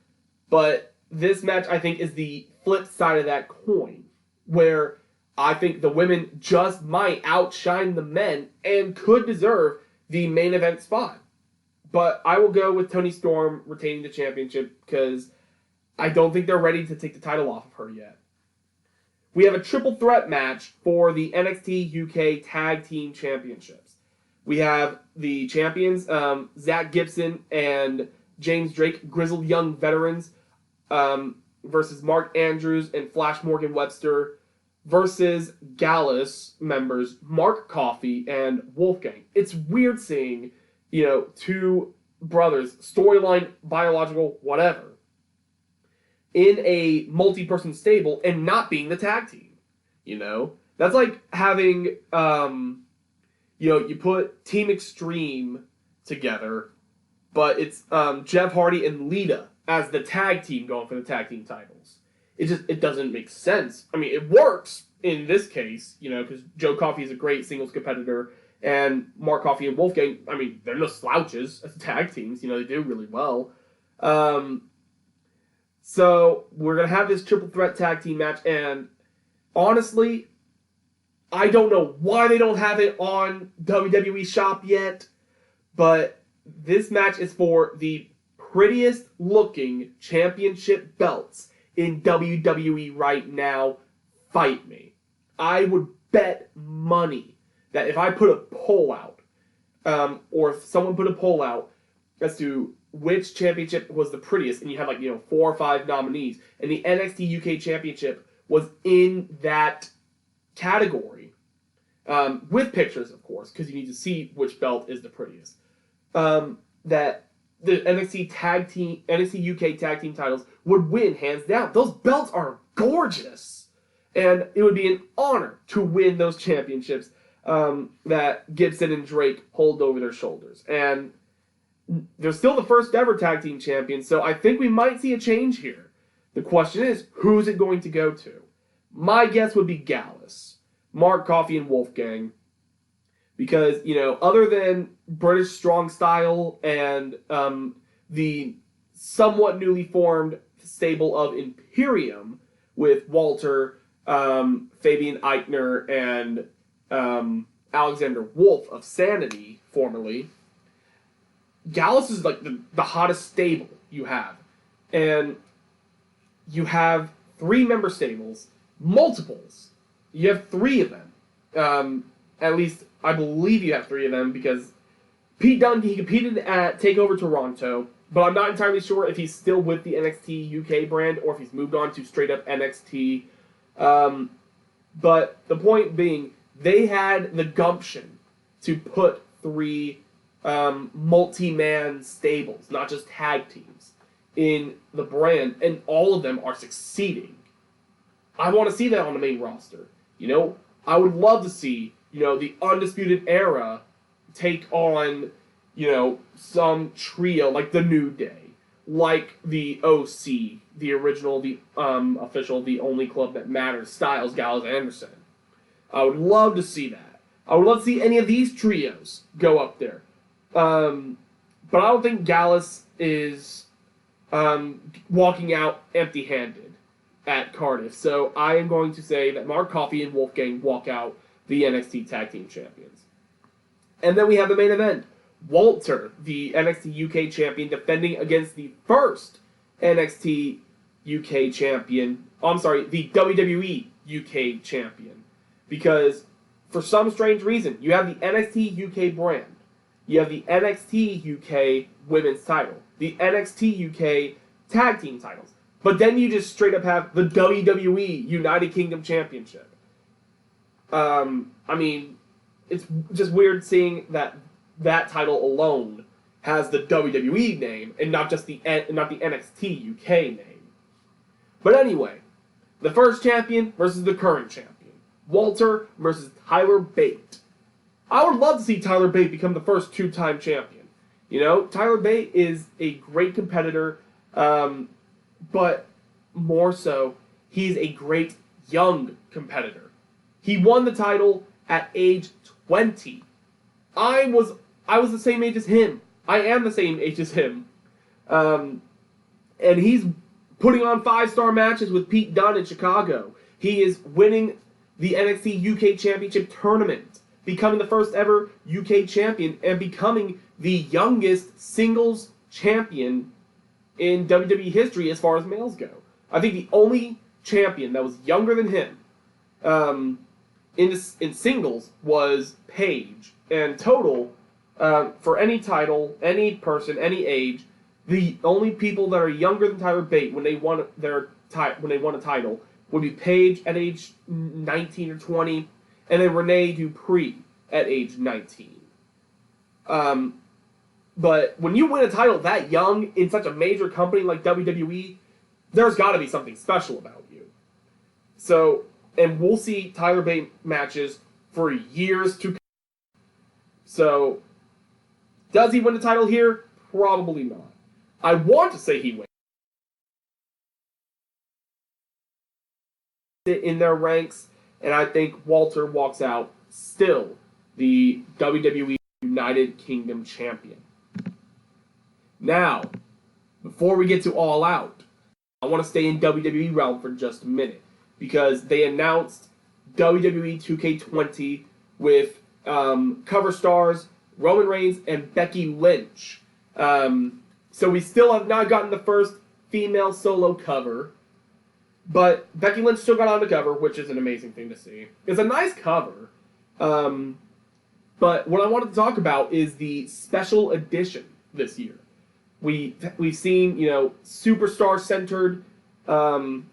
But this match I think is the flip side of that coin, where I think the women just might outshine the men and could deserve the main event spot. But I will go with Toni Storm retaining the championship because I don't think they're ready to take the title off of her yet. We have a triple threat match for the NXT UK Tag Team Championships. We have the champions, Zach Gibson and James Drake, grizzled young veterans, versus Mark Andrews and Flash Morgan Webster, versus Gallus members Mark Coffey and Wolfgang. It's weird seeing, two brothers, storyline, biological, whatever, in a multi-person stable and not being the tag team. That's like having, you put Team Extreme together, but it's Jeff Hardy and Lita as the tag team going for the tag team titles. It doesn't make sense. I mean, it works in this case, because Joe Coffey is a great singles competitor, and Mark Coffey and Wolfgang, I mean, they're no slouches as tag teams. They do really well. So we're going to have this triple threat tag team match, and honestly, I don't know why they don't have it on WWE Shop yet, but this match is for the prettiest looking championship belts in WWE right now. Fight me. I would bet money that if I put a poll out, or if someone put a poll out as to which championship was the prettiest, and you have 4 or 5 nominees, and the NXT UK Championship was in that category, with pictures, of course, because you need to see which belt is the prettiest, that the NXT UK Tag Team titles would win hands down. Those belts are gorgeous, and it would be an honor to win those championships that Gibson and Drake hold over their shoulders. And They're still the first ever tag team champions, so I think we might see a change here. The question is, who's it going to go to? My guess would be Gallus, Mark Coffey, and Wolfgang. Because, other than British Strong Style and the somewhat newly formed stable of Imperium with Walter, Fabian Eichner, and Alexander Wolf of Sanity, formerly, Gallus is like the hottest stable you have. And you have 3-member stables, multiples. You have 3 of them. At least, I believe you have 3 of them, because Pete Dunne, he competed at TakeOver Toronto, but I'm not entirely sure if he's still with the NXT UK brand or if he's moved on to straight up NXT. But the point being, they had the gumption to put 3 multi-man stables, not just tag teams, in the brand, and all of them are succeeding. I want to see that on the main roster. I would love to see, the Undisputed Era take on, some trio like the New Day, like the OC, the original, the official, the only club that matters, Styles, Gallows, Anderson. I would love to see that. I would love to see any of these trios go up there. But I don't think Gallus is walking out empty-handed at Cardiff. So I am going to say that Mark Coffey and Wolfgang walk out the NXT Tag Team Champions. And then we have the main event. Walter, the NXT UK champion, defending against the first NXT UK champion. The WWE UK champion. Because for some strange reason, you have the NXT UK brand. You have the NXT UK women's title. The NXT UK tag team titles. But then you just straight up have the WWE United Kingdom Championship. It's just weird seeing that title alone has the WWE name and not the NXT UK name. But anyway, the first champion versus the current champion. Walter versus Tyler Bate. I would love to see Tyler Bate become the first 2-time champion. Tyler Bate is a great competitor, but more so, he's a great young competitor. He won the title at age 20. I was the same age as him. I am the same age as him. And he's putting on 5-star matches with Pete Dunne in Chicago. He is winning the NXT UK Championship tournament, becoming the first ever UK champion, and becoming the youngest singles champion in WWE history as far as males go. I think the only champion that was younger than him in singles was Paige. And total, for any title, any person, any age, the only people that are younger than Tyler Bate when they won a title would be Paige at age 19 or 20, and then Renee Dupree at age 19. But when you win a title that young in such a major company like WWE, there's got to be something special about you. So, and we'll see Tyler Bate matches for years to come. So, does he win the title here? Probably not. I want to say he wins in their ranks, and I think Walter walks out still the WWE United Kingdom champion. Now, before we get to All Out, I want to stay in WWE realm for just a minute, because they announced WWE 2K20 with cover stars Roman Reigns and Becky Lynch. So we still have not gotten the first female solo cover, but Becky Lynch still got on the cover, which is an amazing thing to see. It's a nice cover. But what I wanted to talk about is the special edition this year. We've seen, superstar-centered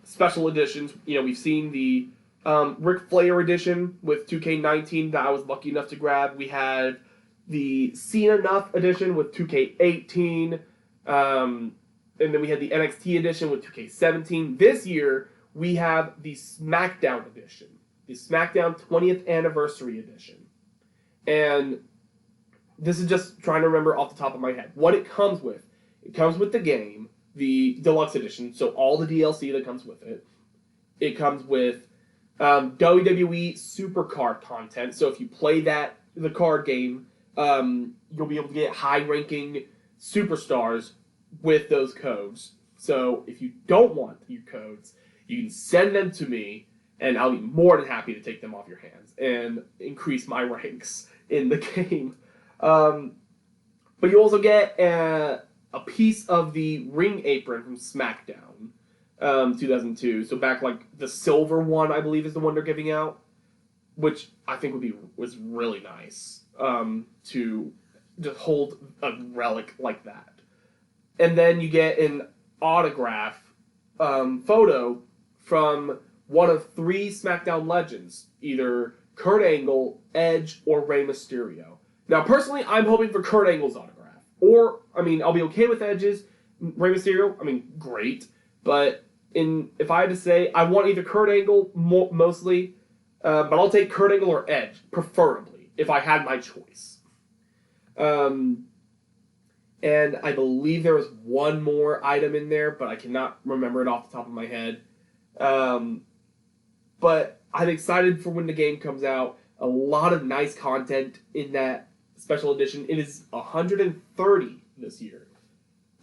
special editions. We've seen the Ric Flair edition with 2K19 that I was lucky enough to grab. We had the Cena Enough edition with 2K18. And then we had the NXT edition with 2K17. This year, we have the SmackDown edition. The SmackDown 20th Anniversary edition. And this is just trying to remember off the top of my head. What it comes with. It comes with the game, the deluxe edition, so all the DLC that comes with it. It comes with WWE Supercard content, so if you play the card game, you'll be able to get high-ranking superstars with those codes. So if you don't want your codes, you can send them to me, and I'll be more than happy to take them off your hands and increase my ranks in the game. But you also get a piece of the ring apron from SmackDown 2002. So back like the silver one, I believe, is the one they're giving out, which I think was really nice to just hold a relic like that. And then you get an autograph photo from one of 3 SmackDown legends, either Kurt Angle, Edge, or Rey Mysterio. Now, personally, I'm hoping for Kurt Angle's autograph. Or, I mean, I'll be okay with Edge's. Rey Mysterio, I mean, great. But if I had to say, I want either Kurt Angle mostly, but I'll take Kurt Angle or Edge, preferably, if I had my choice. And I believe there was one more item in there, but I cannot remember it off the top of my head. But I'm excited for when the game comes out. A lot of nice content in that special edition. It is $130 this year.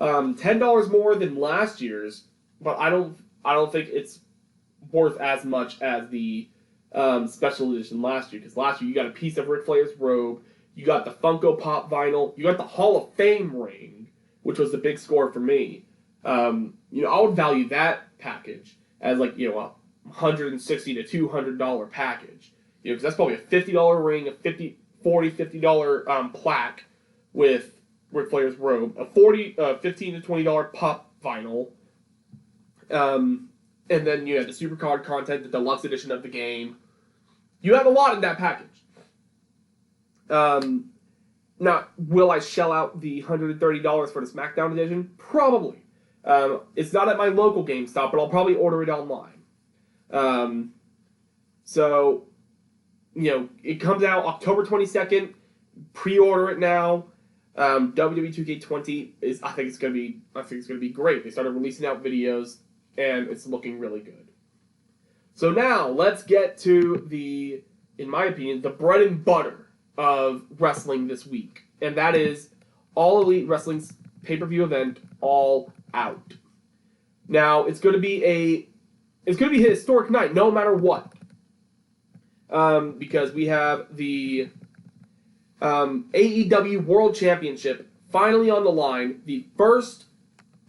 $10 more than last year's, but I don't think it's worth as much as the special edition last year. Because last year you got a piece of Ric Flair's robe, you got the Funko Pop vinyl, you got the Hall of Fame ring, which was the big score for me. I would value that package as like a $160 to $200 package. Because that's probably a $50 ring, a $50 plaque with Ric Flair's robe, a $15 to $20 pop vinyl, and then you have the Supercard content, the deluxe edition of the game. You have a lot in that package. Now, will I shell out the $130 for the SmackDown edition? Probably. It's not at my local GameStop, but I'll probably order it online. So, it comes out October 22nd. Pre-order it now. WWE 2K20 I think it's gonna be great. They started releasing out videos, and it's looking really good. So now let's get to in my opinion, the bread and butter of wrestling this week, and that is All Elite Wrestling's pay-per-view event, All Out. Now it's going to be a historic night, no matter what, because we have the AEW World Championship finally on the line. The first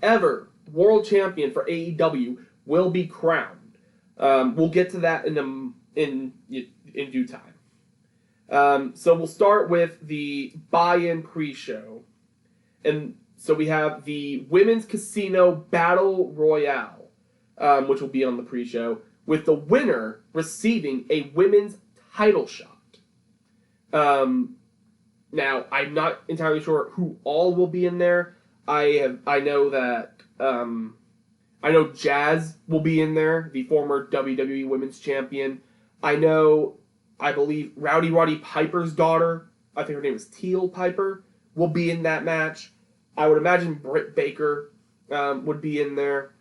ever World Champion for AEW will be crowned. We'll get to that in due time. So we'll start with the buy-in pre-show. And so we have the Women's Casino Battle Royale, which will be on the pre-show, with the winner receiving a women's title shot. Now, I'm not entirely sure who all will be in there. I know that Jazz will be in there, the former WWE Women's Champion. I believe Roddy Piper's daughter, I think her name is Teal Piper, will be in that match. I would imagine Britt Baker would be in there.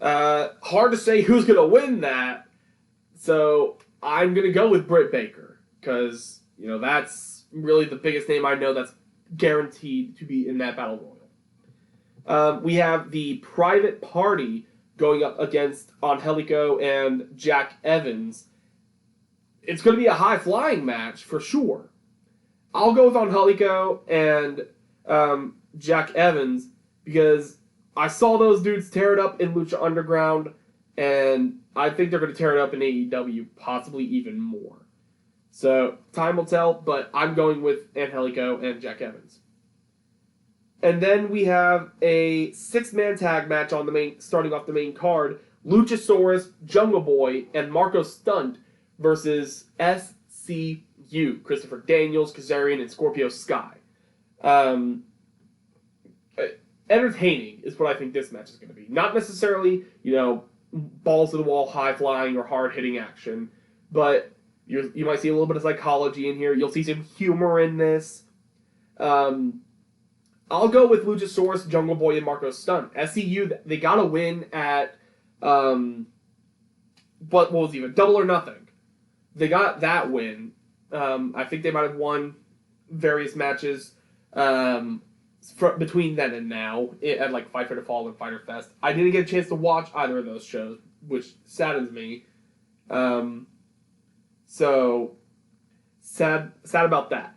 Hard to say who's going to win that, so I'm going to go with Britt Baker, because, that's really the biggest name I know that's guaranteed to be in that Battle Royal. We have the Private Party going up against Angelico and Jack Evans. It's going to be a high-flying match, for sure. I'll go with Angelico and Jack Evans, because I saw those dudes tear it up in Lucha Underground, and I think they're going to tear it up in AEW, possibly even more. So, time will tell, but I'm going with Angelico and Jack Evans. And then we have a 6-man tag match starting off the main card. Luchasaurus, Jungle Boy, and Marco Stunt versus SCU, Christopher Daniels, Kazarian, and Scorpio Sky. Entertaining is what I think this match is going to be. Not necessarily, balls to the wall, high flying, or hard hitting action, but You might see a little bit of psychology in here. You'll see some humor in this. I'll go with Luchasaurus, Jungle Boy, and Marco Stunt. SCU, they got a win at, what was even, Double or Nothing. They got that win. I think they might have won various matches between then and now at like Fight for the Fall and Fyter Fest. I didn't get a chance to watch either of those shows, which saddens me. So sad about that.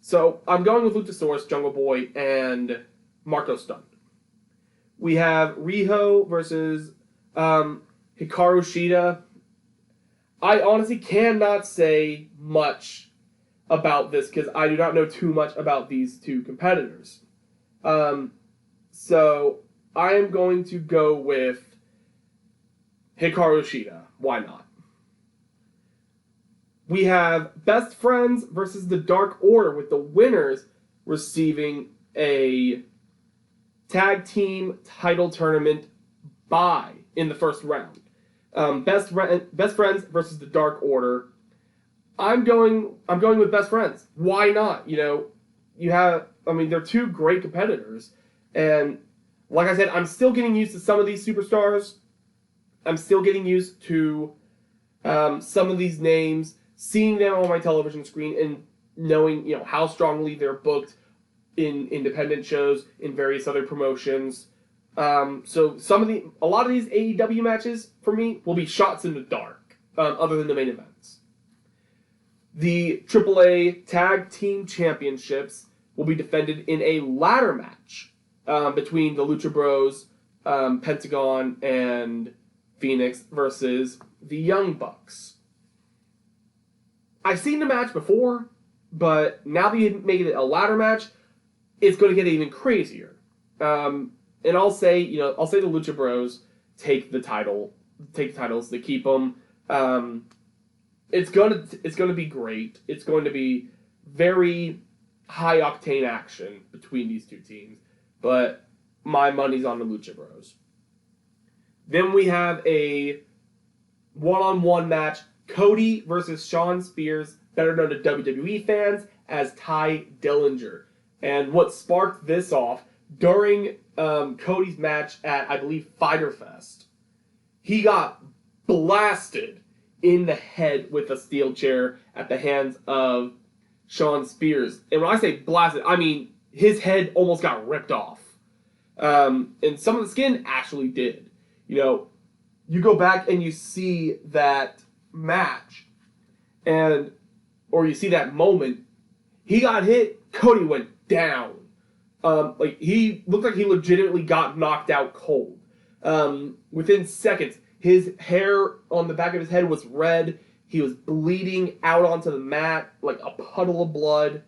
So I'm going with Luchasaurus, Jungle Boy, and Marco Stunt. We have Riho versus Hikaru Shida. I honestly cannot say much about this because I do not know too much about these two competitors. So I am going to go with Hikaru Shida. Why not? We have Best Friends versus the Dark Order, with the winners receiving a tag team title tournament bye in the first round. Best Friends versus the Dark Order. I'm going with Best Friends. Why not? They're two great competitors, and like I said, I'm still getting used to some of these superstars. I'm still getting used to some of these names, seeing them on my television screen, and knowing how strongly they're booked in independent shows, in various other promotions. So a lot of these AEW matches for me will be shots in the dark, other than the main events. The AAA Tag Team Championships will be defended in a ladder match between the Lucha Bros, Pentagon, and Phoenix versus the Young Bucks. I've seen the match before, but now that you make it a ladder match, it's going to get even crazier. And I'll say the Lucha Bros take the titles, they keep them. It's going to be great. It's going to be very high octane action between these two teams, but my money's on the Lucha Bros. Then we have a one-on-one match, Cody versus Shawn Spears, better known to WWE fans as Ty Dillinger. And what sparked this off, during Cody's match at, I believe, Fyter Fest, he got blasted in the head with a steel chair at the hands of Shawn Spears. And when I say blasted, I mean his head almost got ripped off. And some of the skin actually did. You go back and you see that match, or you see that moment, he got hit, Cody went down. He looked like he legitimately got knocked out cold. Within seconds, his hair on the back of his head was red. He was bleeding out onto the mat like a puddle of blood,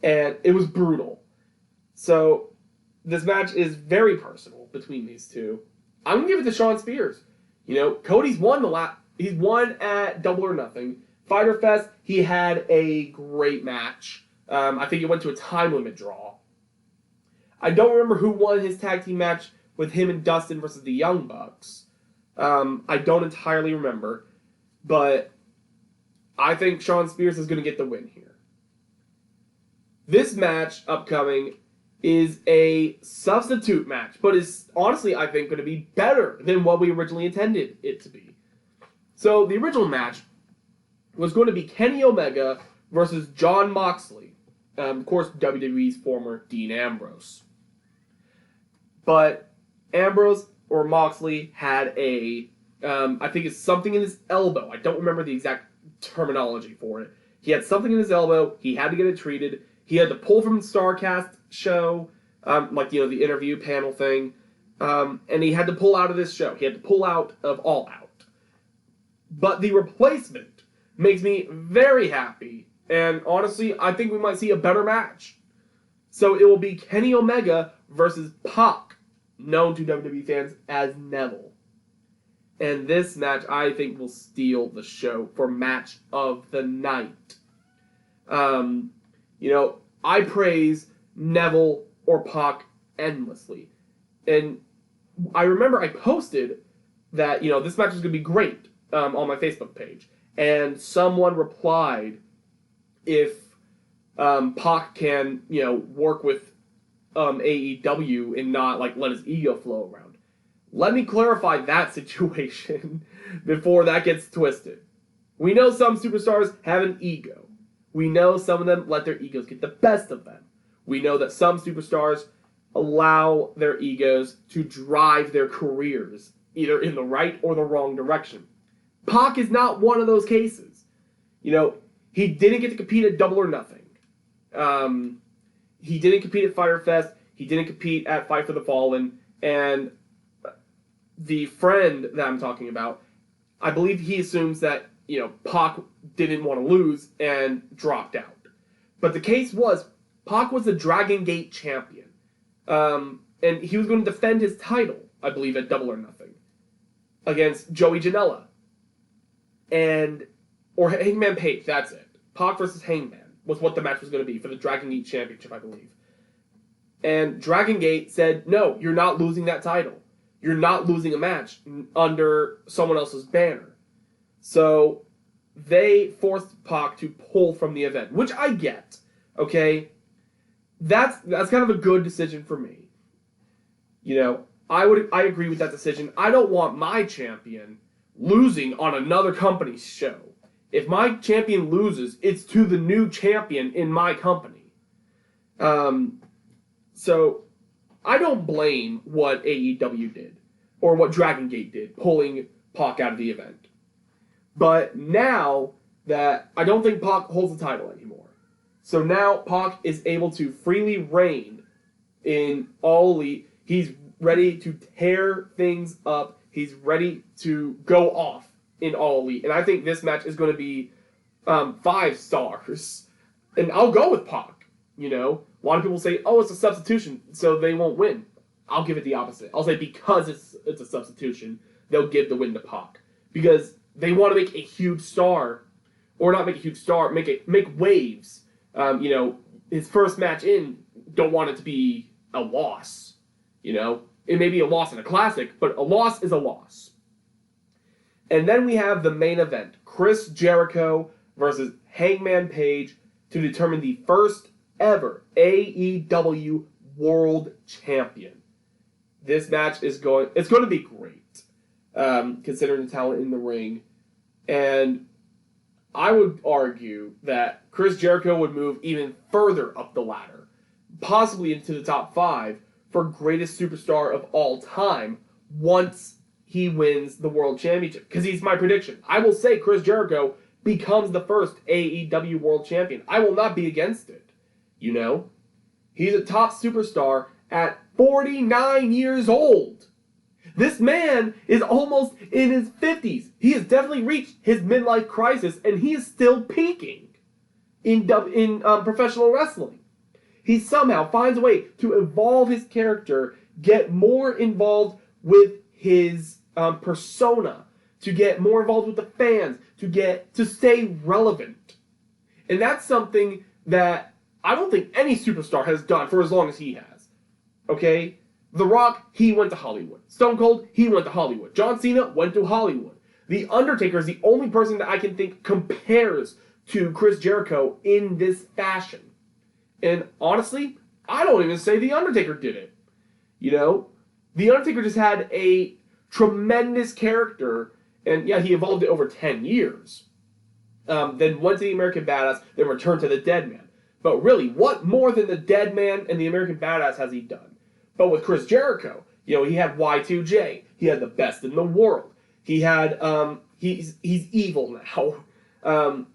and it was brutal. So this match is very personal between these two. I'm gonna give it to Shawn Spears. Cody's won he's won at Double or Nothing. Fyter Fest, he had a great match. I think it went to a time limit draw. I don't remember who won his tag team match with him and Dustin versus the Young Bucks. I don't entirely remember, but I think Shawn Spears is going to get the win here. This match upcoming is a substitute match, but is honestly, I think, going to be better than what we originally intended it to be. So the original match was going to be Kenny Omega versus Jon Moxley. Of course, WWE's former Dean Ambrose. But Ambrose or Moxley had I think it's something in his elbow. I don't remember the exact terminology for it. He had something in his elbow. He had to get it treated. He had to pull from the StarCast show, the interview panel thing, and he had to pull out of this show. He had to pull out of All Out. But the replacement makes me very happy, and honestly, I think we might see a better match. So it will be Kenny Omega versus Pac, known to WWE fans as Neville. And this match, I think, will steal the show for match of the night. I praise Neville or Pac endlessly. And I remember I posted that, this match is going to be great. on my Facebook page, and someone replied if Pac can, work with AEW and not let his ego flow around. Let me clarify that situation before that gets twisted. We know some superstars have an ego. We know some of them let their egos get the best of them. We know that some superstars allow their egos to drive their careers, either in the right or the wrong direction. Pac is not one of those cases. He didn't get to compete at Double or Nothing. He didn't compete at Fyter Fest. He didn't compete at Fight for the Fallen. And the friend that I'm talking about, I believe he assumes that, Pac didn't want to lose and dropped out. But the case was, Pac was the Dragon Gate champion. And he was going to defend his title, I believe, at Double or Nothing, against Joey Janela. Or Hangman Page, that's it. Pac versus Hangman was what the match was going to be for the Dragon Gate Championship, I believe. And Dragon Gate said, no, you're not losing that title. You're not losing a match under someone else's banner. So they forced Pac to pull from the event, which I get, okay? That's kind of a good decision for me. I agree with that decision. I don't want my champion losing on another company's show. If my champion loses, it's to the new champion in my company. So I don't blame what AEW did or what Dragon Gate did, pulling Pac out of the event. But now that I don't think Pac holds the title anymore. So now Pac is able to freely reign in All Elite. He's ready to tear things up. He's ready to go off in All Elite. And I think this match is going to be 5 stars. And I'll go with Pac. A lot of people say, oh, it's a substitution, so they won't win. I'll give it the opposite. I'll say because it's a substitution, they'll give the win to Pac. Because they want to make a huge star, or not make a huge star, make waves. His first match in, don't want it to be a loss. It may be a loss in a classic, but a loss is a loss. And then we have the main event, Chris Jericho versus Hangman Page, to determine the first ever AEW World Champion. This match it's going to be great, considering the talent in the ring. And I would argue that Chris Jericho would move even further up the ladder, possibly into the top 5 for greatest superstar of all time once he wins the World Championship. Because he's my prediction. I will say Chris Jericho becomes the first AEW World Champion. I will not be against it. He's a top superstar at 49 years old. This man is almost in his 50s. He has definitely reached his midlife crisis, and he is still peaking in professional wrestling. He somehow finds a way to evolve his character, get more involved with his persona, to get more involved with the fans, to stay relevant. And that's something that I don't think any superstar has done for as long as he has. Okay? The Rock, he went to Hollywood. Stone Cold, he went to Hollywood. John Cena went to Hollywood. The Undertaker is the only person that I can think compares to Chris Jericho in this fashion. And honestly, I don't even say The Undertaker did it. The Undertaker just had a tremendous character, and yeah, he evolved it over 10 years. Then went to the American Badass, then returned to the Dead Man. But really, what more than the Dead Man and the American Badass has he done? But with Chris Jericho, he had Y2J. He had the best in the world. He had, he's evil now.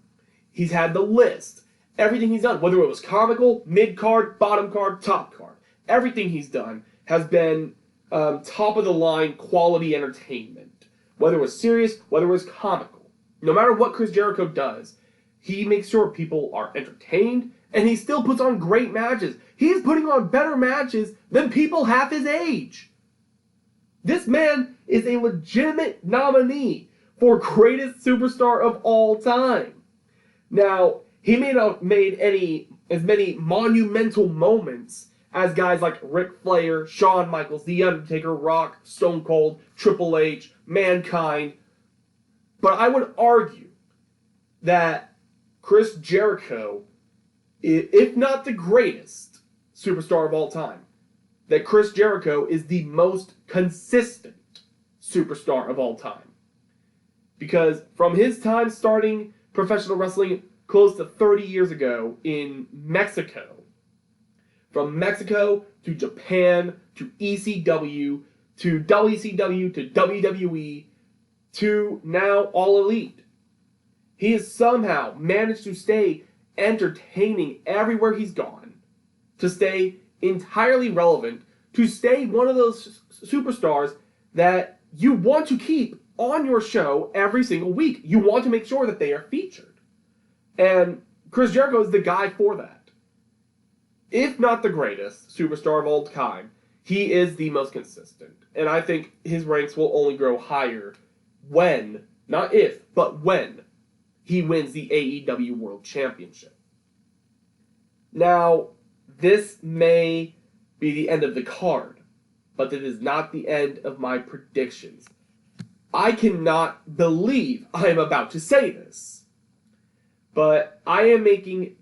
He's had the list. Everything he's done, whether it was comical, mid-card, bottom card, top card, everything he's done has been top of the line quality entertainment. Whether it was serious, whether it was comical. No matter what Chris Jericho does, he makes sure people are entertained, and he still puts on great matches. He's putting on better matches than people half his age. This man is a legitimate nominee for greatest superstar of all time. Now, he may not have made as many monumental moments as guys like Ric Flair, Shawn Michaels, The Undertaker, Rock, Stone Cold, Triple H, Mankind. But I would argue that Chris Jericho, if not the greatest superstar of all time, that Chris Jericho is the most consistent superstar of all time. Because from his time starting professional wrestling close to 30 years ago in Mexico, from Mexico to Japan to ECW to WCW to WWE to now All Elite, he has somehow managed to stay entertaining everywhere he's gone, to stay entirely relevant, to stay one of those superstars that you want to keep on your show every single week. You want to make sure that they are featured. And Chris Jericho is the guy for that. If not the greatest superstar of all time, he is the most consistent. And I think his ranks will only grow higher when, not if, but when he wins the AEW World Championship. Now, this may be the end of the card, but it is not the end of my predictions. I cannot believe I am about to say this, but I am making,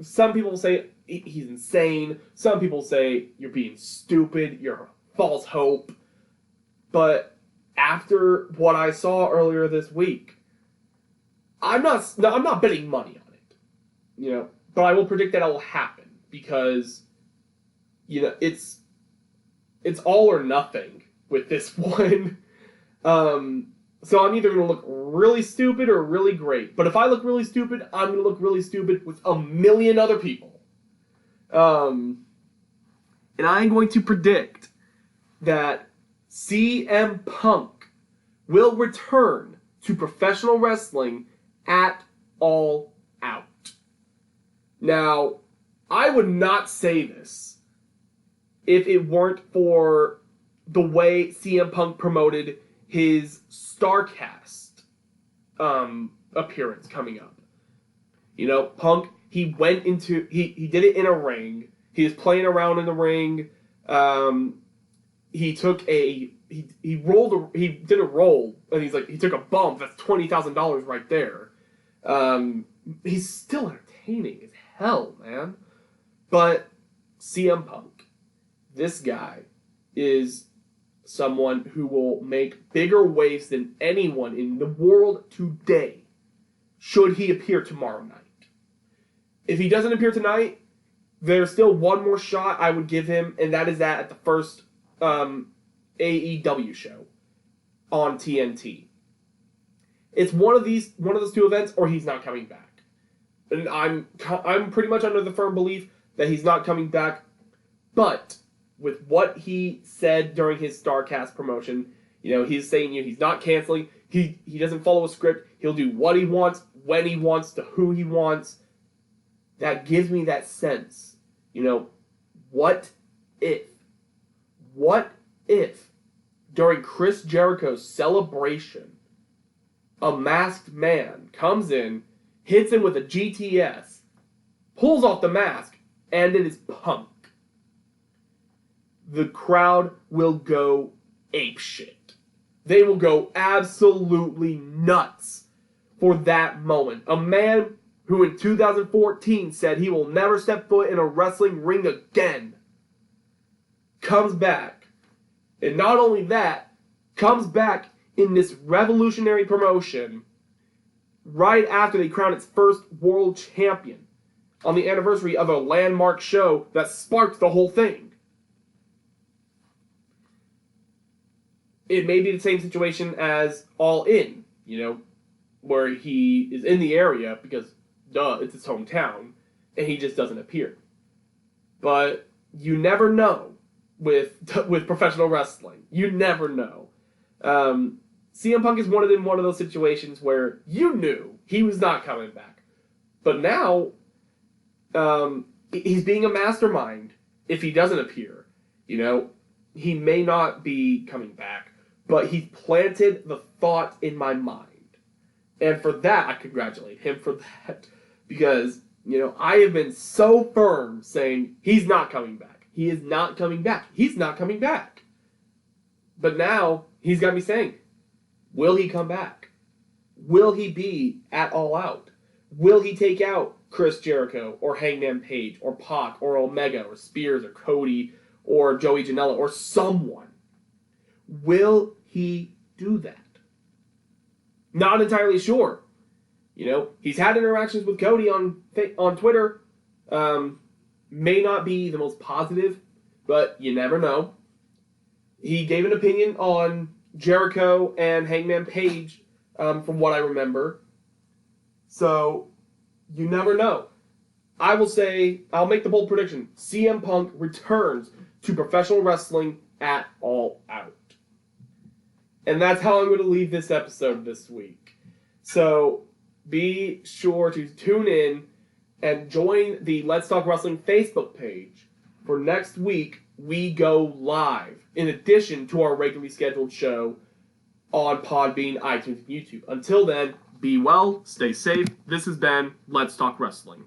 some people say he's insane, some people say you're being stupid, you're a false hope, but after what I saw earlier this week, I'm not betting money on it, but I will predict that it will happen because, it's all or nothing with this one. So I'm either going to look really stupid or really great. But if I look really stupid, I'm going to look really stupid with a million other people. And I'm going to predict that CM Punk will return to professional wrestling at All Out. Now, I would not say this if it weren't for the way CM Punk promoted his StarCast appearance coming up. Punk, he did it in a ring. He was playing around in the ring. He did a roll, and he took a bump. That's $20,000 right there. He's still entertaining as hell, man. But CM Punk, this guy is someone who will make bigger waves than anyone in the world today, should he appear tomorrow night. If he doesn't appear tonight, there's still one more shot I would give him, and that is that at the first AEW show on TNT. It's one of those two events, or he's not coming back. And I'm pretty much under the firm belief that he's not coming back, but with what he said during his StarCast promotion, he's saying he's not canceling. He doesn't follow a script. He'll do what he wants, when he wants, to who he wants. That gives me that sense. What if during Chris Jericho's celebration, a masked man comes in, hits him with a GTS, pulls off the mask, and it is Punk? The crowd will go apeshit. They will go absolutely nuts for that moment. A man who in 2014 said he will never step foot in a wrestling ring again comes back. And not only that, comes back in this revolutionary promotion right after they crown its first world champion on the anniversary of a landmark show that sparked the whole thing. It may be the same situation as All In, where he is in the area because, it's his hometown, and he just doesn't appear. But you never know with professional wrestling. You never know. CM Punk is one of those situations where you knew he was not coming back. But now, he's being a mastermind if he doesn't appear. He may not be coming back, but he's planted the thought in my mind. And for that, I congratulate him for that. Because, I have been so firm saying he's not coming back. He is not coming back. He's not coming back. But now, he's got me saying, will he come back? Will he be at All Out? Will he take out Chris Jericho or Hangman Page or Pac or Omega or Spears or Cody or Joey Janela or someone? Will he do that? Not entirely sure. You know, he's had interactions with Cody on Twitter. May not be the most positive, but you never know. He gave an opinion on Jericho and Hangman Page, from what I remember. So, you never know. I will say, I'll make the bold prediction. CM Punk returns to professional wrestling at All Out. And that's how I'm going to leave this episode this week. So, be sure to tune in and join the Let's Talk Wrestling Facebook page. For next week, we go live, in addition to our regularly scheduled show on Podbean, iTunes, and YouTube. Until then, be well, stay safe. This has been Let's Talk Wrestling.